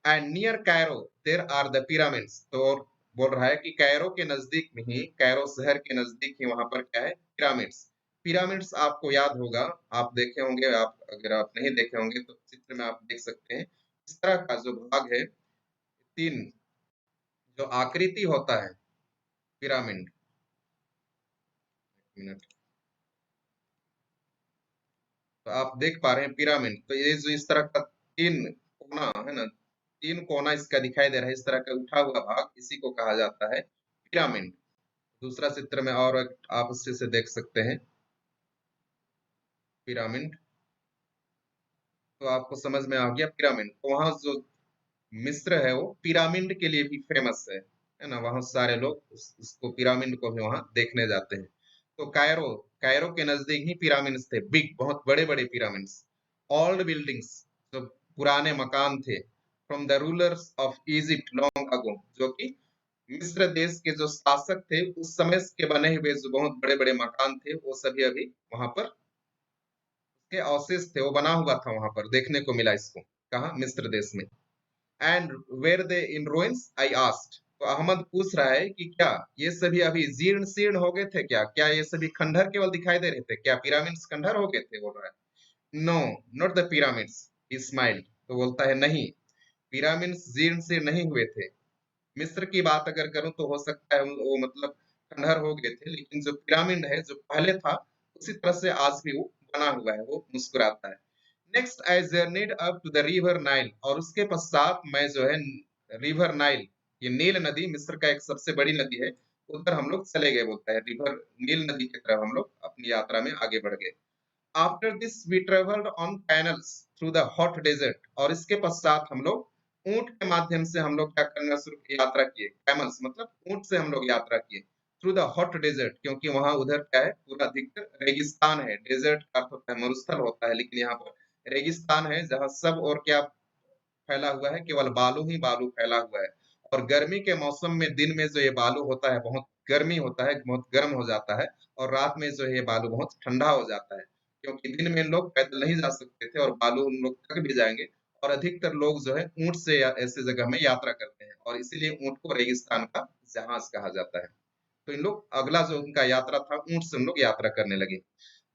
And near Cairo there are the pyramids, तो बोल रहा है कि कायरो के नजदीक में ही, कायरो शहर के नजदीक ही वहां पर क्या है, पिरामिड्स। पिरामिड्स आपको याद होगा, आप देखे होंगे, आप अगर आप नहीं देखे होंगे तो चित्र में आप देख सकते हैं। इस तरह का जो भाग है, तीन, जो आकृति होता है पिरामिड, मिनट, तो आप देख पा रहे हैं पिरामिड, तो ये जो इस तरह का तीन कोना है ना, तीन कोना इसका दिखाई दे रहा है, इस तरह का उठा हुआ भाग, इसी को कहा जाता है पिरामिड। दूसरा चित्र में और आप उससे से देख सकते हैं पिरामिड, तो आपको समझ में आ गया पिरामिड। तो वहां जो मिस्र है वो पिरामिड के लिए भी फेमस है ना, वहां सारे लोग उसको पिरामिड को भी वहां देखने जाते हैं। तो कायरो, कायरो के नजदीक ही पिरामिड्स थे, बिग, बहुत बड़े बड़े पिरामिड्स। ओल्ड बिल्डिंग्स, जो पुराने मकान थे, from the rulers of Egypt long ago, जो कि मिस्र देश के जो शासक थे उस समय के बने हुए जो बहुत बड़े बड़े मकान थे, वो सभी अभी वहां पर के अवशेष थे, वो बना हुआ था, वहां पर देखने को मिला इसको, कहा, मिस्र देश में। And were they in ruins I asked, तो अहमद पूछ रहा है कि क्या ये सभी अभी जीर्ण शीर्ण हो गए थे, क्या क्या ये सभी खंडहर केवल दिखाई दे रहे थे, क्या पिरामिड्स खंडहर हो गए थे, बोल रहा है। No, not the pyramids, he smiled, तो बोलता है नहीं, पिरामिड्स जीर्ण शीर्ण नहीं हुए थे। मिस्र की बात अगर करूं तो हो सकता है वो मतलब खंडहर हो गए थे, लेकिन जो पिरामिड है जो पहले था उसी तरह से आज भी वो बना हुआ है, वो मुस्कुराता है। Next I journeyed up to the river Nile, और उसके पश्चात मैं जो है रिवर नाइल, ये नील नदी, मिस्र का एक सबसे बड़ी नदी है, उधर हम लोग चले गए, बोलता है रिवर नील नदी की तरफ हम लोग अपनी यात्रा में आगे बढ़ गए। After this we travelled on canals through the hot desert, और इसके पश्चात हम लोग ऊंट के माध्यम से हम लोग क्या करना शुरू यात्रा किए, कैमल्स मतलब ऊंट से हम लोग यात्रा किए थ्रू द हॉट डेजर्ट, क्योंकि वहां उधर क्या है, पूरा अधिकतर रेगिस्तान है। डेजर्ट का अर्थ होता है मरुस्थल होता है, लेकिन यहाँ पर रेगिस्तान है, जहाँ सब और क्या फैला हुआ है, केवल बालू ही बालू फैला हुआ है। और गर्मी के मौसम में दिन में जो ये बालू होता है बहुत गर्मी होता है, बहुत गर्म हो जाता है, और रात में जो है ये बालू बहुत ठंडा हो जाता है, क्योंकि दिन में लोग पैदल नहीं जा सकते थे और बालू उन लोग थक भी जाएंगे, और अधिकतर लोग जो है ऊंट से या ऐसे जगह में यात्रा करते हैं, और इसीलिए ऊंट को रेगिस्तान का जहाज कहा जाता है। तो इन लोग अगला जो उनका यात्रा था, ऊंट से उन लोग यात्रा करने लगे।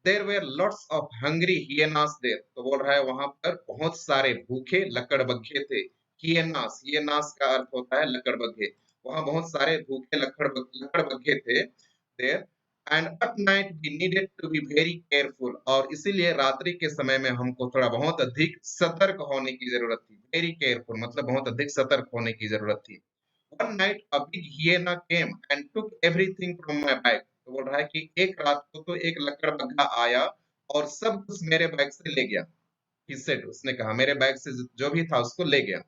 There were lots of hungry hyenas there, तो बोल रहा है वहां पर बहुत सारे भूखे लकड़बग्घे थे। हियनास, हियनास का अर्थ होता है लकड़बग्घे। वहां बहुत सारे भूखे लकड़बग्घे थे there. And at night we needed to be very careful, और इसीलिए रात्रि के समय में हमको थोड़ा बहुत अधिक सतर्क होने की जरूरत थी। वेरी केयरफुल मतलब बहुत अधिक सतर्क होने की जरूरत थी। One night a big hyena came and took everything from my bag, तो बोल रहा है कि एक रात को तो एक लकड़बग्घा आया और सब कुछ मेरे बैग से ले गया। He said, उसने कहा मेरे बैग से जो भी था उसको ले गया।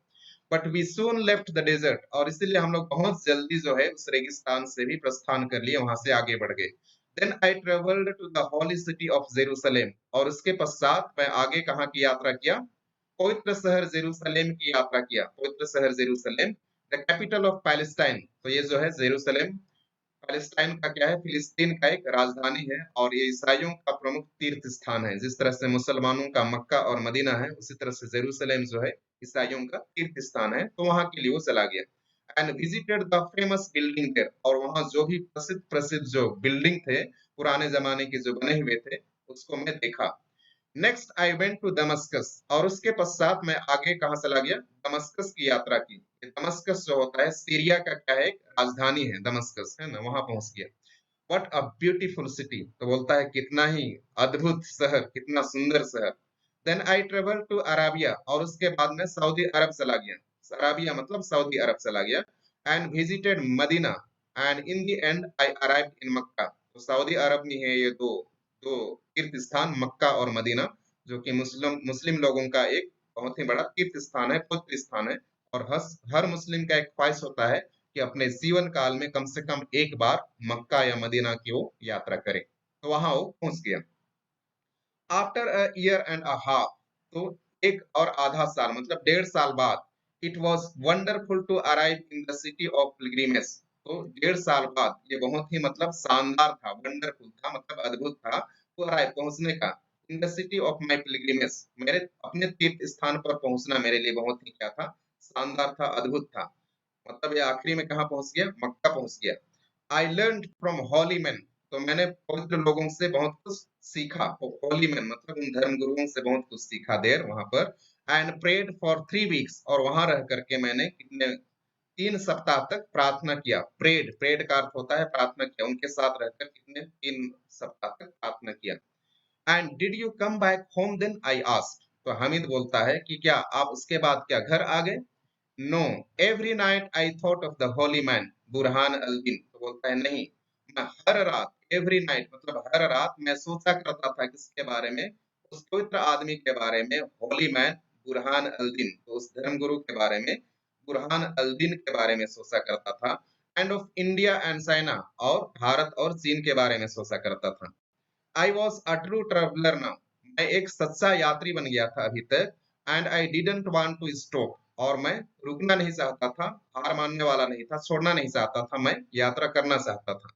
But we soon left the desert, और इसीलिए हम लोग बहुत जल्दी जो है उस रेगिस्तान से भी प्रस्थान कर लिए, वहां से आगे बढ़ गए। Then I travelled to the holy city of Jerusalem, और उसके पश्चात मैं आगे कहाँ की यात्रा किया, पवित्र शहर जेरूसलेम की यात्रा किया। पवित्र शहर Jerusalem, the capital of Palestine, तो ये जो है जेरूसलेम पैलेस्टाइन का क्या है, फिलिस्तीन का एक राजधानी है, और ये ईसाइयों का प्रमुख तीर्थ स्थान है। जिस तरह से मुसलमानों का मक्का और मदीना है, उसी तरह से जेरूसलेम जो है ईसाइयों का तीर्थ स्थान है, तो वहां के लिए वो चला गया। And visited the famous building their, और वहां जो भी प्रसिद्ध प्रसिद्ध जो बिल्डिंग थे पुराने जमाने के जो बने हुए थे, उसको मैं देखा। Next I went to Damascus, और उसके पश्चात मैं आगे कहाँ चला गया, दमस्कस की यात्रा की। ये दमस्कस जो होता है सीरिया का क्या है, एक राजधानी है दमस्कस, है ना, वहां पहुंच गया। व्हाट अ ब्यूटीफुल सिटी, तो बोलता है कितना ही अद्भुत शहर, कितना सुंदर शहर। Then I travel to Arabia, और उसके बाद मैं सऊदी अरब चला गया। अराबिया मतलब सऊदी अरब चला गया। And visited Medina, and in the end I arrived in Mecca, तो सऊदी अरब में है ये दो दो तीर्थ स्थान, मक्का और मदीना, जो कि मुस्लिम मुस्लिम लोगों का एक बहुत ही बड़ा तीर्थ स्थान है, पवित्र स्थान है। और हर मुस्लिम का एक ख्वाहिश होता है कि अपने जीवन काल में कम से कम एक बार मक्का या मदीना की वो यात्रा करे, तो वहां वो पहुंच गया। After a year and a half, तो एक और आधा साल मतलब 1.5 साल बाद, it was wonderful to arrive in the city of pilgrimage, तो 1.5 साल बाद ये बहुत ही मतलब शानदार था, वंडरफुल था मतलब अद्भुत था, तो अराइव पहुंचने का, इन the city of my pilgrimage, मेरे अपने तीर्थ स्थान पर पहुंचना मेरे लिए बहुत ही क्या था, शानदार था, अद्भुत था। मतलब ये आखिरी में कहाँ पहुंच गया, मक्का पहुंच गया। I learn from holy man, तो मैंने पवित्र लोगों से बहुत कुछ सीखा। हॉली मैन मतलब उन धर्म गुरुओं से बहुत कुछ सीखा देर वहां पर। एंड प्रेड फॉर 3 वीक्स, और वहां रह करके मैंने कितने 3 सप्ताह तक प्रार्थना किया। प्रेड, प्रेड का अर्थ होता है प्रार्थना किया, उनके साथ रहकर कितने 3 सप्ताह तक प्रार्थना किया। And did you come back home then, I asked, तो हामिद बोलता है कि क्या आप उसके बाद क्या घर आ गए। No, every night I thought of the holy man Burhan al Din, तो बोलता है नहीं, मैं हर रात, एवरी नाइट मतलब हर रात मैं सोचा करता था किसके बारे में, उस पवित्र आदमी के बारे में, होली मैन बुरहान अल-दीन, तो उस धर्मगुरु के बारे में, बुरहान अल-दीन के बारे में सोचा करता था। End of India and China, और भारत और चीन के बारे में सोचा करता था। I was a true traveller now, मैं एक सच्चा यात्री बन गया था अभी तक। And I didn't want to stop, और मैं रुकना नहीं चाहता था, हार मानने वाला नहीं था, छोड़ना नहीं चाहता था, मैं यात्रा करना चाहता था।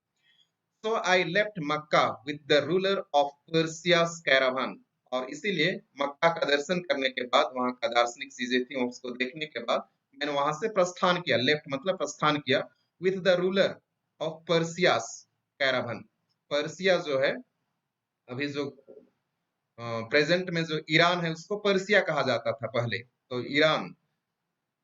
So I left Mecca with the ruler of Persia's caravan, और इसीलिए मक्का का दर्शन करने के बाद, वहां का दार्शनिक चीजें थी उसको देखने के बाद, मैंने वहां से प्रस्थान किया। लेफ्ट मतलब प्रस्थान किया, with the ruler of Persia's caravan. Persia जो है अभी जो प्रेजेंट में जो ईरान है उसको पर्सिया कहा जाता था पहले, तो ईरान,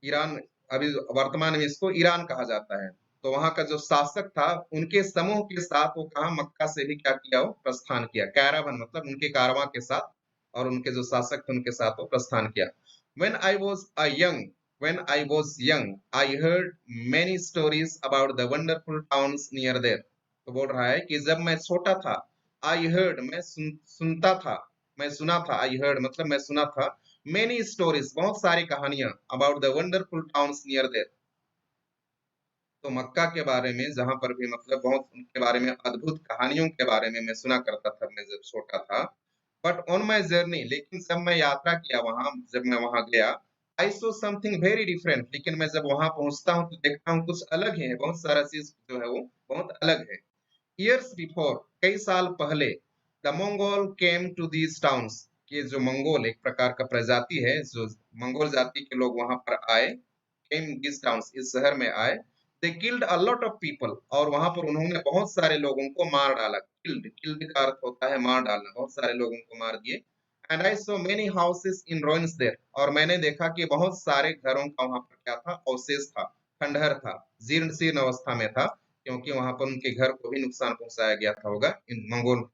ईरान अभी वर्तमान में इसको ईरान कहा जाता है। तो वहां का जो शासक था उनके समूह के साथ वो कहा मक्का से भी क्या किया, वो प्रस्थान किया। कैरावन मतलब उनके कारवां के साथ, और उनके जो शासक थे उनके साथ वो प्रस्थान किया। When I was a young, when I was young, I heard many stories about the wonderful towns near there. तो बोल रहा है कि जब मैं छोटा था, I heard मैं सुनता था, मैं सुना था, I heard मतलब मैं सुना था, many stories बहुत सारी कहानियां about the wonderful towns near there, तो मक्का के बारे में जहां पर भी मतलब बहुत उनके बारे में अद्भुत कहानियों के बारे में मैं सुना करता था मैं जब छोटा था। बट ऑन माई जर्नी, लेकिन जब मैं यात्रा किया वहां, जब मैं वहां गया, आई सो समथिंग वेरी डिफरेंट, लेकिन मैं जब वहां पहुंचता हूँ तो देखता हूँ कुछ अलग ही है, बहुत सारा चीज जो है वो बहुत अलग है। ईयर्स बिफोर, कई साल पहले, the Mongol came to these towns, ये जो मंगोल एक प्रकार का प्रजाति है, जो मंगोल जाति के लोग वहां पर आए, केम दिस टाउन्स इस शहर में आए, they killed a lot of people, और वहां पर उन्होंने बहुत सारे लोगों को मार डाला। किल्ड, किल्ड का अर्थ होता है मार डालना, बहुत सारे लोगों को मार दिए। And I saw many houses in ruins there, और मैंने देखा कि बहुत सारे घरों का वहां पर क्या था, अवशेष था, खंडहर था, जीर्ण शीर्ण अवस्था में था, क्योंकि वहां पर उनके घर को भी नुकसान पहुंचाया गया था होगा इन मंगोल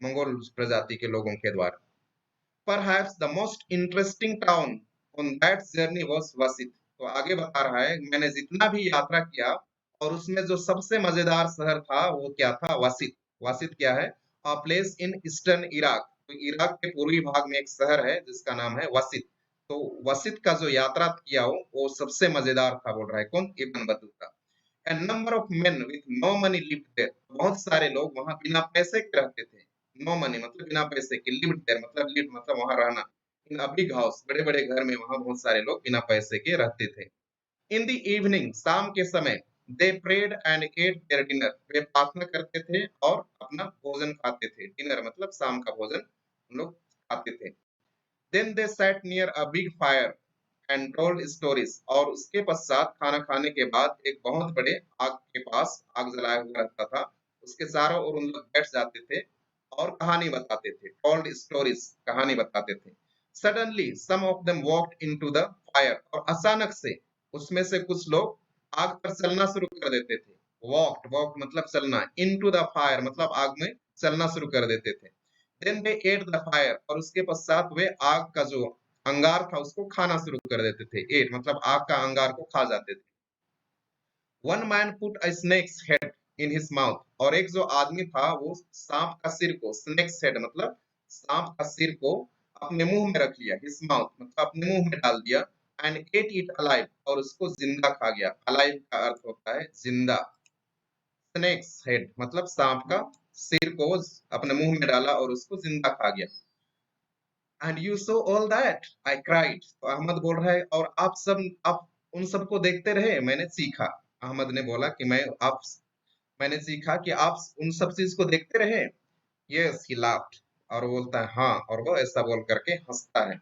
मंगोल प्रजाति के लोगों के द्वारा। Perhaps the most interesting town on that journey was Wasit. तो आगे बता रहा है मैंने जितना भी यात्रा किया और उसमें जो सबसे मजेदार शहर था वो क्या था, वासित। वासित क्या है, a place in eastern Iraq, तो इराक के पूर्वी भाग में एक शहर है जिसका नाम है वासित। तो वासित का जो यात्रा किया हो वो सबसे मजेदार था, बोल रहा है कौन, Ibn Battuta. A number of men with no money lived there. बहुत सारे लोग वहां बिना पैसे के रहते थे। नो मनी मतलब बिना पैसे के, लिव्ड देयर मतलब लिव मतलब वहां रहना। इन अ बिग हाउस, बड़े बड़े घर में वहां बहुत सारे लोग बिना पैसे के रहते थे। इन द इवनिंग, शाम के समय, they prayed and ate their dinner, वे प्रार्थना करते थे और अपना भोजन खाते थे। डिनर मतलब शाम का भोजन हम लोग खाते थे। Then they sat near a big fire and told stories, और उसके पश्चात खाना खाने के बाद एक बहुत बड़े आग के पास, आग जलाया हुआ रहता था, उसके चारों ओर उन लोग बैठ जाते थे और कहानी बताते थे। टोल्ड स्टोरीज कहानी बताते थे। Suddenly some of them walked into the fire, और अचानक से उसमें से कुछ लोग आग पर चलना शुरू कर देते थे। वॉक्ड, वॉक मतलब चलना, इनटू द फायर मतलब आग में चलना शुरू कर देते थे। Then they ate the fire, और उसके पश्चात वे आग का जो अंगार था उसको खाना शुरू कर देते थे। एट मतलब आग का अंगार को खा जाते थे। One man put a snake's head in his mouth, और एक जो आदमी था वो सांप का सिर को, स्नेक्स हेड मतलब सांप का सिर को अपने मुंह में रख लिया, हिज माउथ मतलब अपने मुंह में डाल दिया। एंड एट इट अलाइव, और उसको जिंदा खा गया। अलाइव का अर्थ होता है जिंदा। स्नेक्स हेड मतलब सांप का सिर को अपने मुंह में डाला और उसको जिंदा खा गया। And you so all that, I cried, तो अहमद बोल रहा है और आप उन सबको देखते रहे, मैंने सीखा। अहमद ने बोला कि मैंने सीखा कि आप उन सब चीज को देखते रहे। यस ही लाफ्ड, और वो बोलता है हाँ, और वो ऐसा बोल करके हंसता है।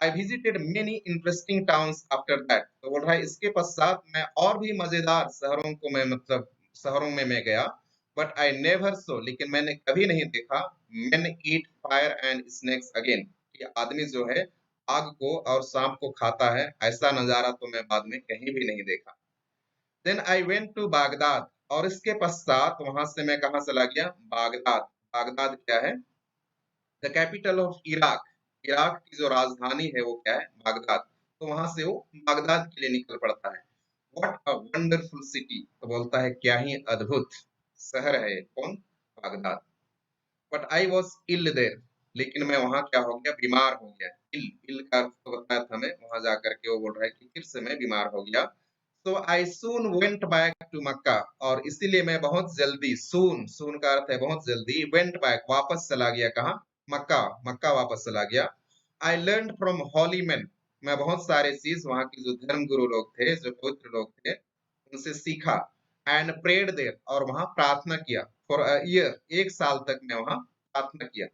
I visited many interesting towns after that, तो बोल रहा है इसके पश्चात मैं और भी मजेदार शहरों को मैं मतलब शहरों में मैं गया। बट आई नेवर सो, लेकिन मैंने कभी नहीं देखा, man eat fire and snacks again, ये आदमी जो है आग को और सांप को खाता है, ऐसा नजारा तो मैं बाद में कहीं भी नहीं देखा। Then I went to Baghdad, और इसके पश्चात वहां से मैं कहा चला गया, बागदाद। बागदाद क्या है, the capital of Iraq, Iraq की जो राजधानी है वो क्या है, बागदाद। तो वहां से वो बागदाद के लिए निकल पड़ता है। व्हाट अ वंडरफुल सिटी, तो बोलता है क्या ही अद्भुत शहर है ये, कौन, Baghdad. But I was ill there, लेकिन मैं वहां क्या हो गया, बीमार हो गया। इल, इल का अर्थ तो बताया था मैं, वहां जाकर के वो बोल रहा है कि फिर से मैं बीमार हो गया। तो आई सून वेंट बैक टू मक्का, और इसीलिए मैं बहुत जल्दी, सून, सून का अर्थ है बहुत जल्दी, वेंट बैक वापस चला गया, कहा, मक्का, मक्का वापस चला गया। I learn from holy man, मैं बहुत सारे चीज वहां के जो धर्म गुरु लोग थे, जो पवित्र लोग थे, उनसे सीखा। एंड प्रेड देयर, और वहां प्रार्थना किया। फॉर अ ईयर, एक साल तक मैं वहां प्रार्थना किया।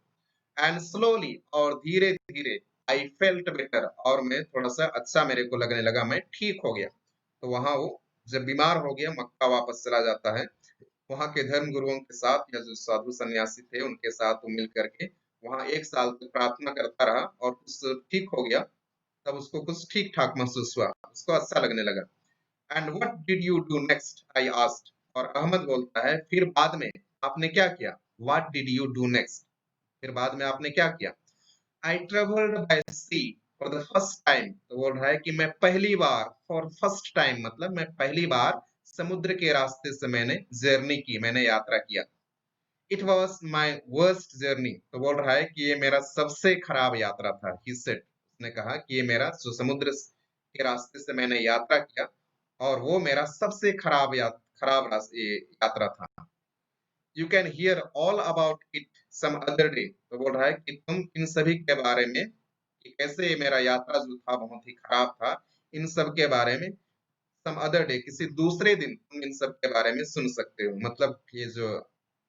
एंड स्लोली, और धीरे धीरे, आई फेल्ट बेटर, और मैं थोड़ा सा अच्छा मेरे को लगने लगा, मैं ठीक हो गया। तो वहां वो जब बीमार हो गया मक्का वापस चला जाता है, वहां के धर्म गुरुओं के साथ या जो साधु सन्यासी थे उनके साथ वो मिल करके वहां एक साल तक प्रार्थना करता रहा और कुछ ठीक हो गया। तब उसको कुछ ठीक ठाक महसूस हुआ, उसको अच्छा लगने लगा। And what did you do next, I asked. और अहमद बोलता है फिर बाद में आपने क्या किया। What did you do next, फिर बाद में आपने क्या किया। I travelled by sea for the first time, तो बोल रहा है कि मैं पहली बार, फॉर फर्स्ट टाइम मतलब मैं पहली बार समुद्र के रास्ते से मैंने जर्नी की, मैंने यात्रा किया। It was my worst journey, तो बोल रहा है कि ये मेरा सबसे खराब यात्रा था। ही सेड, उसने कहा कि ये मेरा जो समुद्र के रास्ते से मैंने यात्रा किया और वो मेरा सबसे ये यात्रा था। You can hear all about it some other day, तो बोल रहा है कि तुम इन सभी के बारे में, कि कैसे ये मेरा यात्रा जो था बहुत ही खराब था, इन सब के बारे में सम अदर डे, किसी दूसरे दिन तुम इन सब के बारे में सुन सकते हो। मतलब ये जो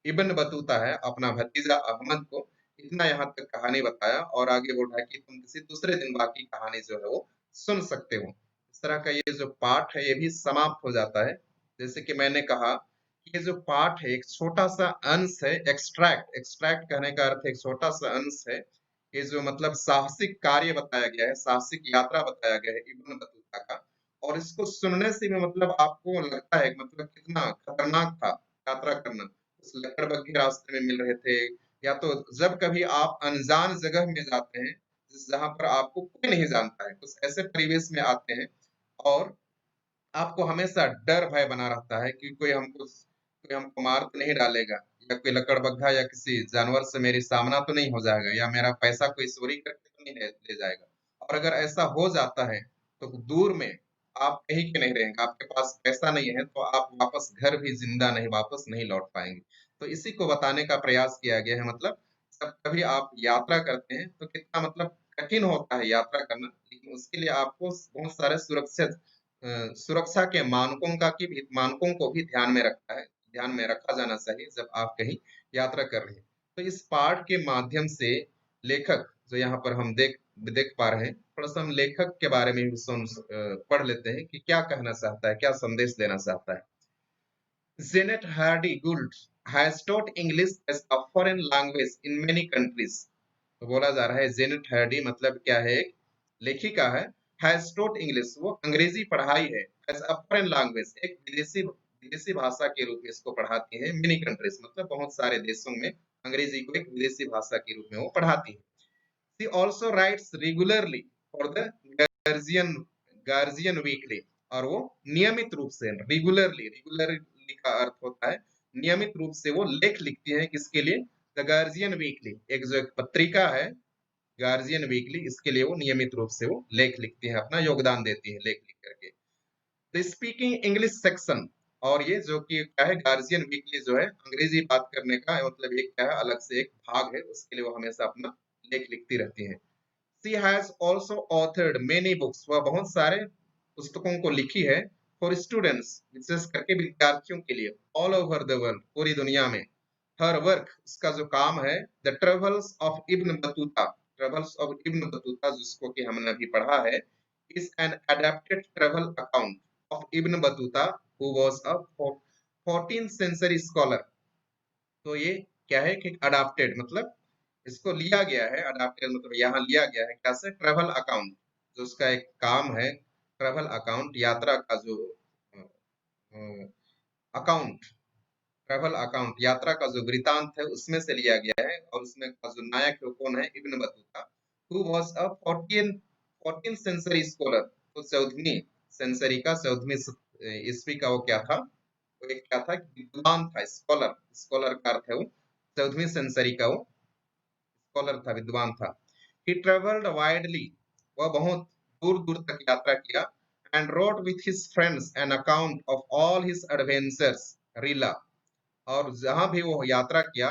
इब्न बतूता है अपना भतीजा अहमद को इतना यहाँ तक कहानी बताया और आगे बोल रहा है कि तुम किसी दूसरे दिन बाकी कहानी जो है वो सुन सकते हो। इस तरह का ये जो पाठ है ये भी समाप्त हो जाता है। जैसे कि मैंने कहा कि ये जो पाठ है एक छोटा सा अंश है, एक्सट्रैक्ट, एक्सट्रैक्ट कहने का अर्थ एक छोटा सा अंश है। ये जो मतलब साहसिक कार्य बताया गया है, साहसिक यात्रा बताया गया है इब्न बतूता का, और इसको सुनने से भी मतलब आपको लगता है मतलब कितना खतरनाक था यात्रा करना। उस लकड़बग्घे रास्ते में मिल रहे थे, या तो जब कभी आप अनजान जगह में जाते हैं जहां पर आपको कोई नहीं जानता है, कुछ ऐसे परिवेश में आते हैं और आपको हमेशा डर भय बना रहता है कि कोई हमको मार तो नहीं डालेगा, या कोई लकड़बग्घा या किसी जानवर से मेरी सामना तो नहीं हो जाएगा, या मेरा पैसा कोई चोरी करके तो नहीं ले जाएगा। और अगर ऐसा हो जाता है तो दूर में आप कहीं के नहीं रहेंगे, आपके पास पैसा नहीं है तो आप वापस घर भी जिंदा नहीं, वापस नहीं लौट पाएंगे। तो इसी को बताने का प्रयास किया गया है। मतलब जब कभी आप यात्रा करते हैं तो कितना मतलब कठिन होता है यात्रा करना, लेकिन उसके लिए आपको बहुत सारे सुरक्षा के मानकों को भी ध्यान में रखा जाना चाहिए जब आप कहीं यात्रा कर रहे हैं। तो इस पाठ के माध्यम से लेखक जो यहाँ पर हम देख देख पा रहे हैं, थोड़ा सा हम लेखक के बारे में भी पढ़ लेते हैं कि क्या कहना चाहता है, क्या संदेश देना चाहता है। Janet Hardy Gould has taught English as a foreign language in many countries। तो बोला जा रहा है जेनेट हार्डी मतलब क्या है, एक लेखिका है। has taught English, वो अंग्रेजी पढ़ाई है, as a foreign language, एक विदेशी विदेशी भाषा के रूप में इसको पढ़ाती है। many countries मतलब बहुत सारे देशों में अंग्रेजी को एक विदेशी भाषा के रूप में वो पढ़ाती है। She also writes regularly for the Guardian Guardian Weekly, और वो नियमित रूप से रेगुलरली का अर्थ होता है नियमित रूप से वो लेख लिखती है। किसके लिए? द गार्जियन वीकली, एक जो एक पत्रिका है गार्जियन वीकली, इसके लिए वो नियमित रूप से वो लेख लिखती है, अपना योगदान देती है लेख लिख करके। द स्पीकिंग इंग्लिश सेक्शन, और ये जो कि क्या है गार्जियन वीकली जो है अंग्रेजी बात करने का मतलब एक क्या है अलग से एक भाग है, उसके लिए वो हमेशा अपना लेख लिखती रहती है। She has also authored many books, वह बहुत सारे पुस्तकों को लिखी है। फॉर स्टूडेंट्स, विशेष करके विद्यार्थियों के लिए, ऑल ओवर द वर्ल्ड, पूरी दुनिया में। हर वर्क, उसका जो काम है, the travels of Ibn Battuta, travels of Ibn Battuta जिसको कि हमने अभी पढ़ा है, is an adapted travel account of Ibn Battuta who was a 14th century scholar. तो ये क्या है कि अडाप्टेड मतलब इसको लिया गया है, अडाप्टेड मतलब यहाँ लिया गया है क्या से, ट्रेवल अकाउंट, जो उसका एक काम है ट्रेवल अकाउंट, यात्रा का जो अकाउंट, ट्रेवल अकाउंट यात्रा का जो वृतांत है उसमें से लिया गया है। और उसमें का जो नायक है वो कौन है? Ibn Battuta, who was a 14th century scholar. तो 14वीं सेंचुरी का 14वीं ईस्वी का वो क्या था, वो एक क्या था, विद्वान था, स्कॉलर, स्कॉलर का अर्थ है वो 14वीं सेंचुरी का वो स्कॉलर था, विद्वान था। ही ट्रेवल्ड वाइडली, वह बहुत दूर दूर तक यात्रा किया। And wrote with his friends an account of all his adventures, Rihla, और जहां भी वो यात्रा किया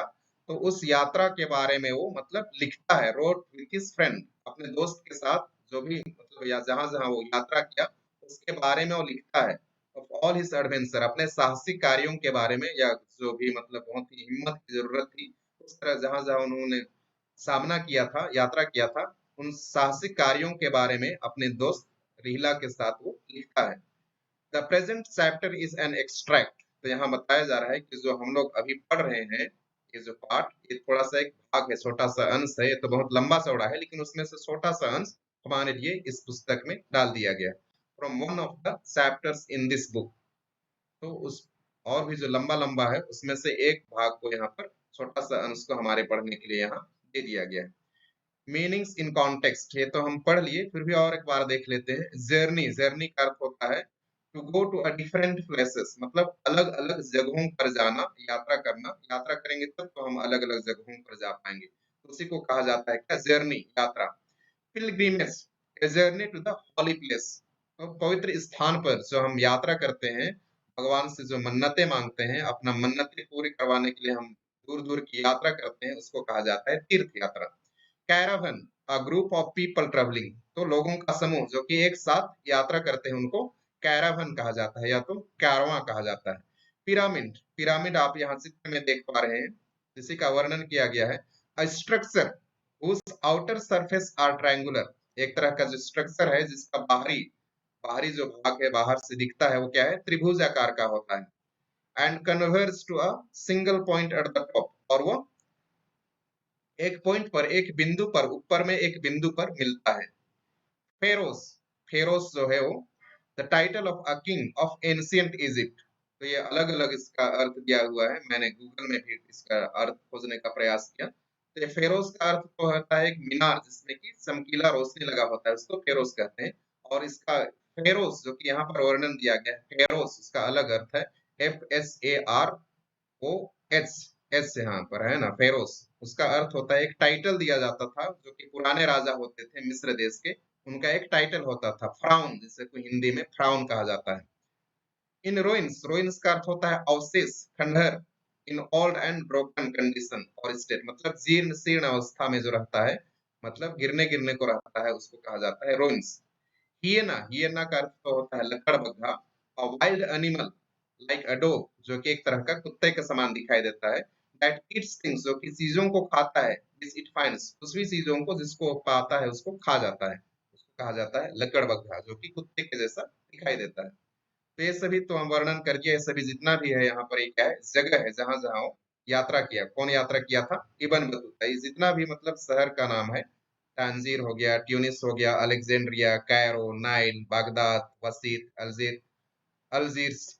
तो उस यात्रा के बारे में वो मतलब लिखता है। रोट विथ हिज फ्रेंड, अपने दोस्त के साथ जो भी मतलब या जहां जहां वो यात्रा किया उसके बारे में वो लिखता है। ऑफ ऑल हिज एडवेंचर, अपने साहसिक कार्यों के बारे में, या जो भी मतलब बहुत ही हिम्मत की जरूरत थी उस तरह जहां जहां उन्होंने सामना किया था, यात्रा किया था, उन साहसिक कार्यों के बारे में अपने दोस्त रिहला के साथ वो लिखता है। The present chapter is an extract, तो यहाँ बताया जा रहा है कि जो हम लोग अभी पढ़ रहे हैं ये जो पाठ, ये थोड़ा सा एक भाग है, छोटा सा अंश है, ये तो बहुत लंबा चौड़ा है लेकिन उसमें से छोटा सा अंश हमारे लिए इस पुस्तक में डाल दिया गया। From one of the chapters in this book. तो उस और भी जो लंबा-लंबा है उसमें से एक भाग को यहाँ पर छोटा-सा अंश को हमारे पढ़ने के लिए यहाँ दे दिया गया है। मीनिंग्स इन कॉन्टेक्स्ट ये तो हम पढ़ लिए, फिर भी और एक बार देख लेते हैं। जर्नी, जर्नी का अर्थ होता है to go to a different places, मतलब अलग-अलग जगहों पर जाना, यात्रा करना। यात्रा करेंगे तब तो हम अलग-अलग जगहों पर जा पाएँगे। तो उसी को कहा जाता है क्या? जर्नी, यात्रा। Pilgrimage, a journey to the holy place. तो पवित्र स्थान पर जो हम यात्रा करते हैं, भगवान से जो मन्नतें मांगते हैं, अपना मन्नतें पूरी करवाने के लिए हम दूर-दूर की यात्रा करते हैं, उसको कहा जाता है तीर्थ यात्रा। Caravan, a group of people travelling, तो लोगों का समूह जो कि एक साथ यात्रा करते हैं उनको कैरावन कहा जाता है या तो कारवां कहा जाता है। पिरामिड, पिरामिड आप यहाँ चित्र में देख पा रहे हैं, इसी का वर्णन किया गया है। A structure whose outer surface are triangular, एक तरह का जो स्ट्रक्चर है जिसका बाहरी बाहरी जो भाग है बाहर से दिखता है वो क्या है? त्रिभुज आकार का होता है। And converge to a single point at the top, और वो एक पॉइंट पर, एक बिंदु पर, ऊपर में एक बिंदु पर मिलता है। फेरोस, फेरोस जो है वो the title of a king of ancient Egypt. तो ये अलग-अलग इसका अर्थ दिया हुआ है, मैंने गूगल में भी इसका अर्थ खोजने का प्रयास किया। तो ये फेरोस का अर्थ तो होता है एक मीनार जिसमें कि चमकीला रोशनी लगा होता है, उसको फेरोस कहते हैं। और इसका फेरोस जो कि यहाँ पर वर्णन दिया गया है, फेरोस इसका अलग अर्थ है, FSAROH, एस यहाँ पर है ना, फेरोस। उसका अर्थ होता है एक टाइटल दिया जाता था जो कि पुराने राजा होते थे मिस्र देश के, उनका एक टाइटल होता था फ्राउन, जिसे को हिंदी में फ्राउन कहा जाता है। इन रोइंस, रोइंस का अर्थ होता है अवशेष, खंडहर। In old and broken condition और स्टेट, मतलब जीर्ण शीर्ण अवस्था में जो रहता है, मतलब गिरने गिरने को रहता है, उसको कहा जाता है रोइंस। हियना, हियना का अर्थ तो होता है लकड़बग्घा। A wild animal like a dog, जो कि एक तरह का कुत्ते के समान दिखाई देता है। दैट ईट्स थिंग्स, जो कि चीजों को खाता है। व्हिच इट फाइंड्स, कुछ भी चीजों को जिसको वो पाता है उसको खा जाता है, उसको कहा जाता है लकड़बग्घा, जो कि कुत्ते के जैसा दिखाई देता है। तो ये सभी तो हम वर्णन करके, ये सभी जितना भी है यहाँ पर, ये क्या है? जगह है जहां जहां वो यात्रा किया। कौन यात्रा किया था? Ibn Battuta. ये जितना भी मतलब शहर का नाम है, तांजीर हो गया, ट्यूनिस हो गया, Alexandria, Cairo, Nile, Baghdad, Wasit, Algiers,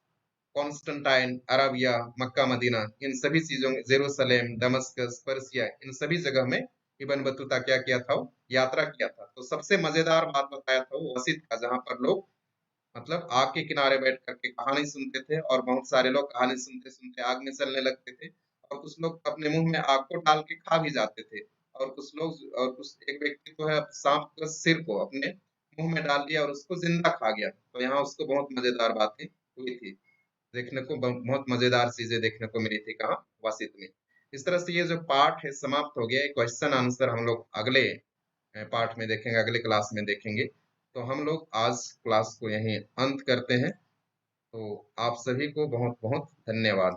Constantine, Arabia, Mecca Medina, इन सभी चीजों में, जेरूसलेम, दमस्कस, पर्सिया, इन सभी जगह में इब्न बतूता क्या किया था? वो यात्रा किया था। तो सबसे मजेदार बात बताया था वो वसीत का, जहां पर लोग मतलब आग के किनारे बैठ करके कहानी सुनते थे, और बहुत सारे लोग कहानी सुनते सुनते आग में चलने लगते थे, और कुछ लोग अपने मुंह में आग को डाल के खा भी जाते थे। और कुछ लोग, और कुछ एक व्यक्ति तो है सांप का सिर को अपने मुंह में डाल दिया और उसको जिंदा खा गया। तो यहाँ उसको बहुत मजेदार बातें हुई थी, देखने को बहुत मजेदार चीजें देखने को मिली थी कहाँ? वासित में। इस तरह से ये जो पाठ है समाप्त हो गया। क्वेश्चन आंसर हम लोग अगले पार्ट में देखेंगे, अगले क्लास में देखेंगे। तो हम लोग आज क्लास को यहीं अंत करते हैं। तो आप सभी को बहुत बहुत धन्यवाद।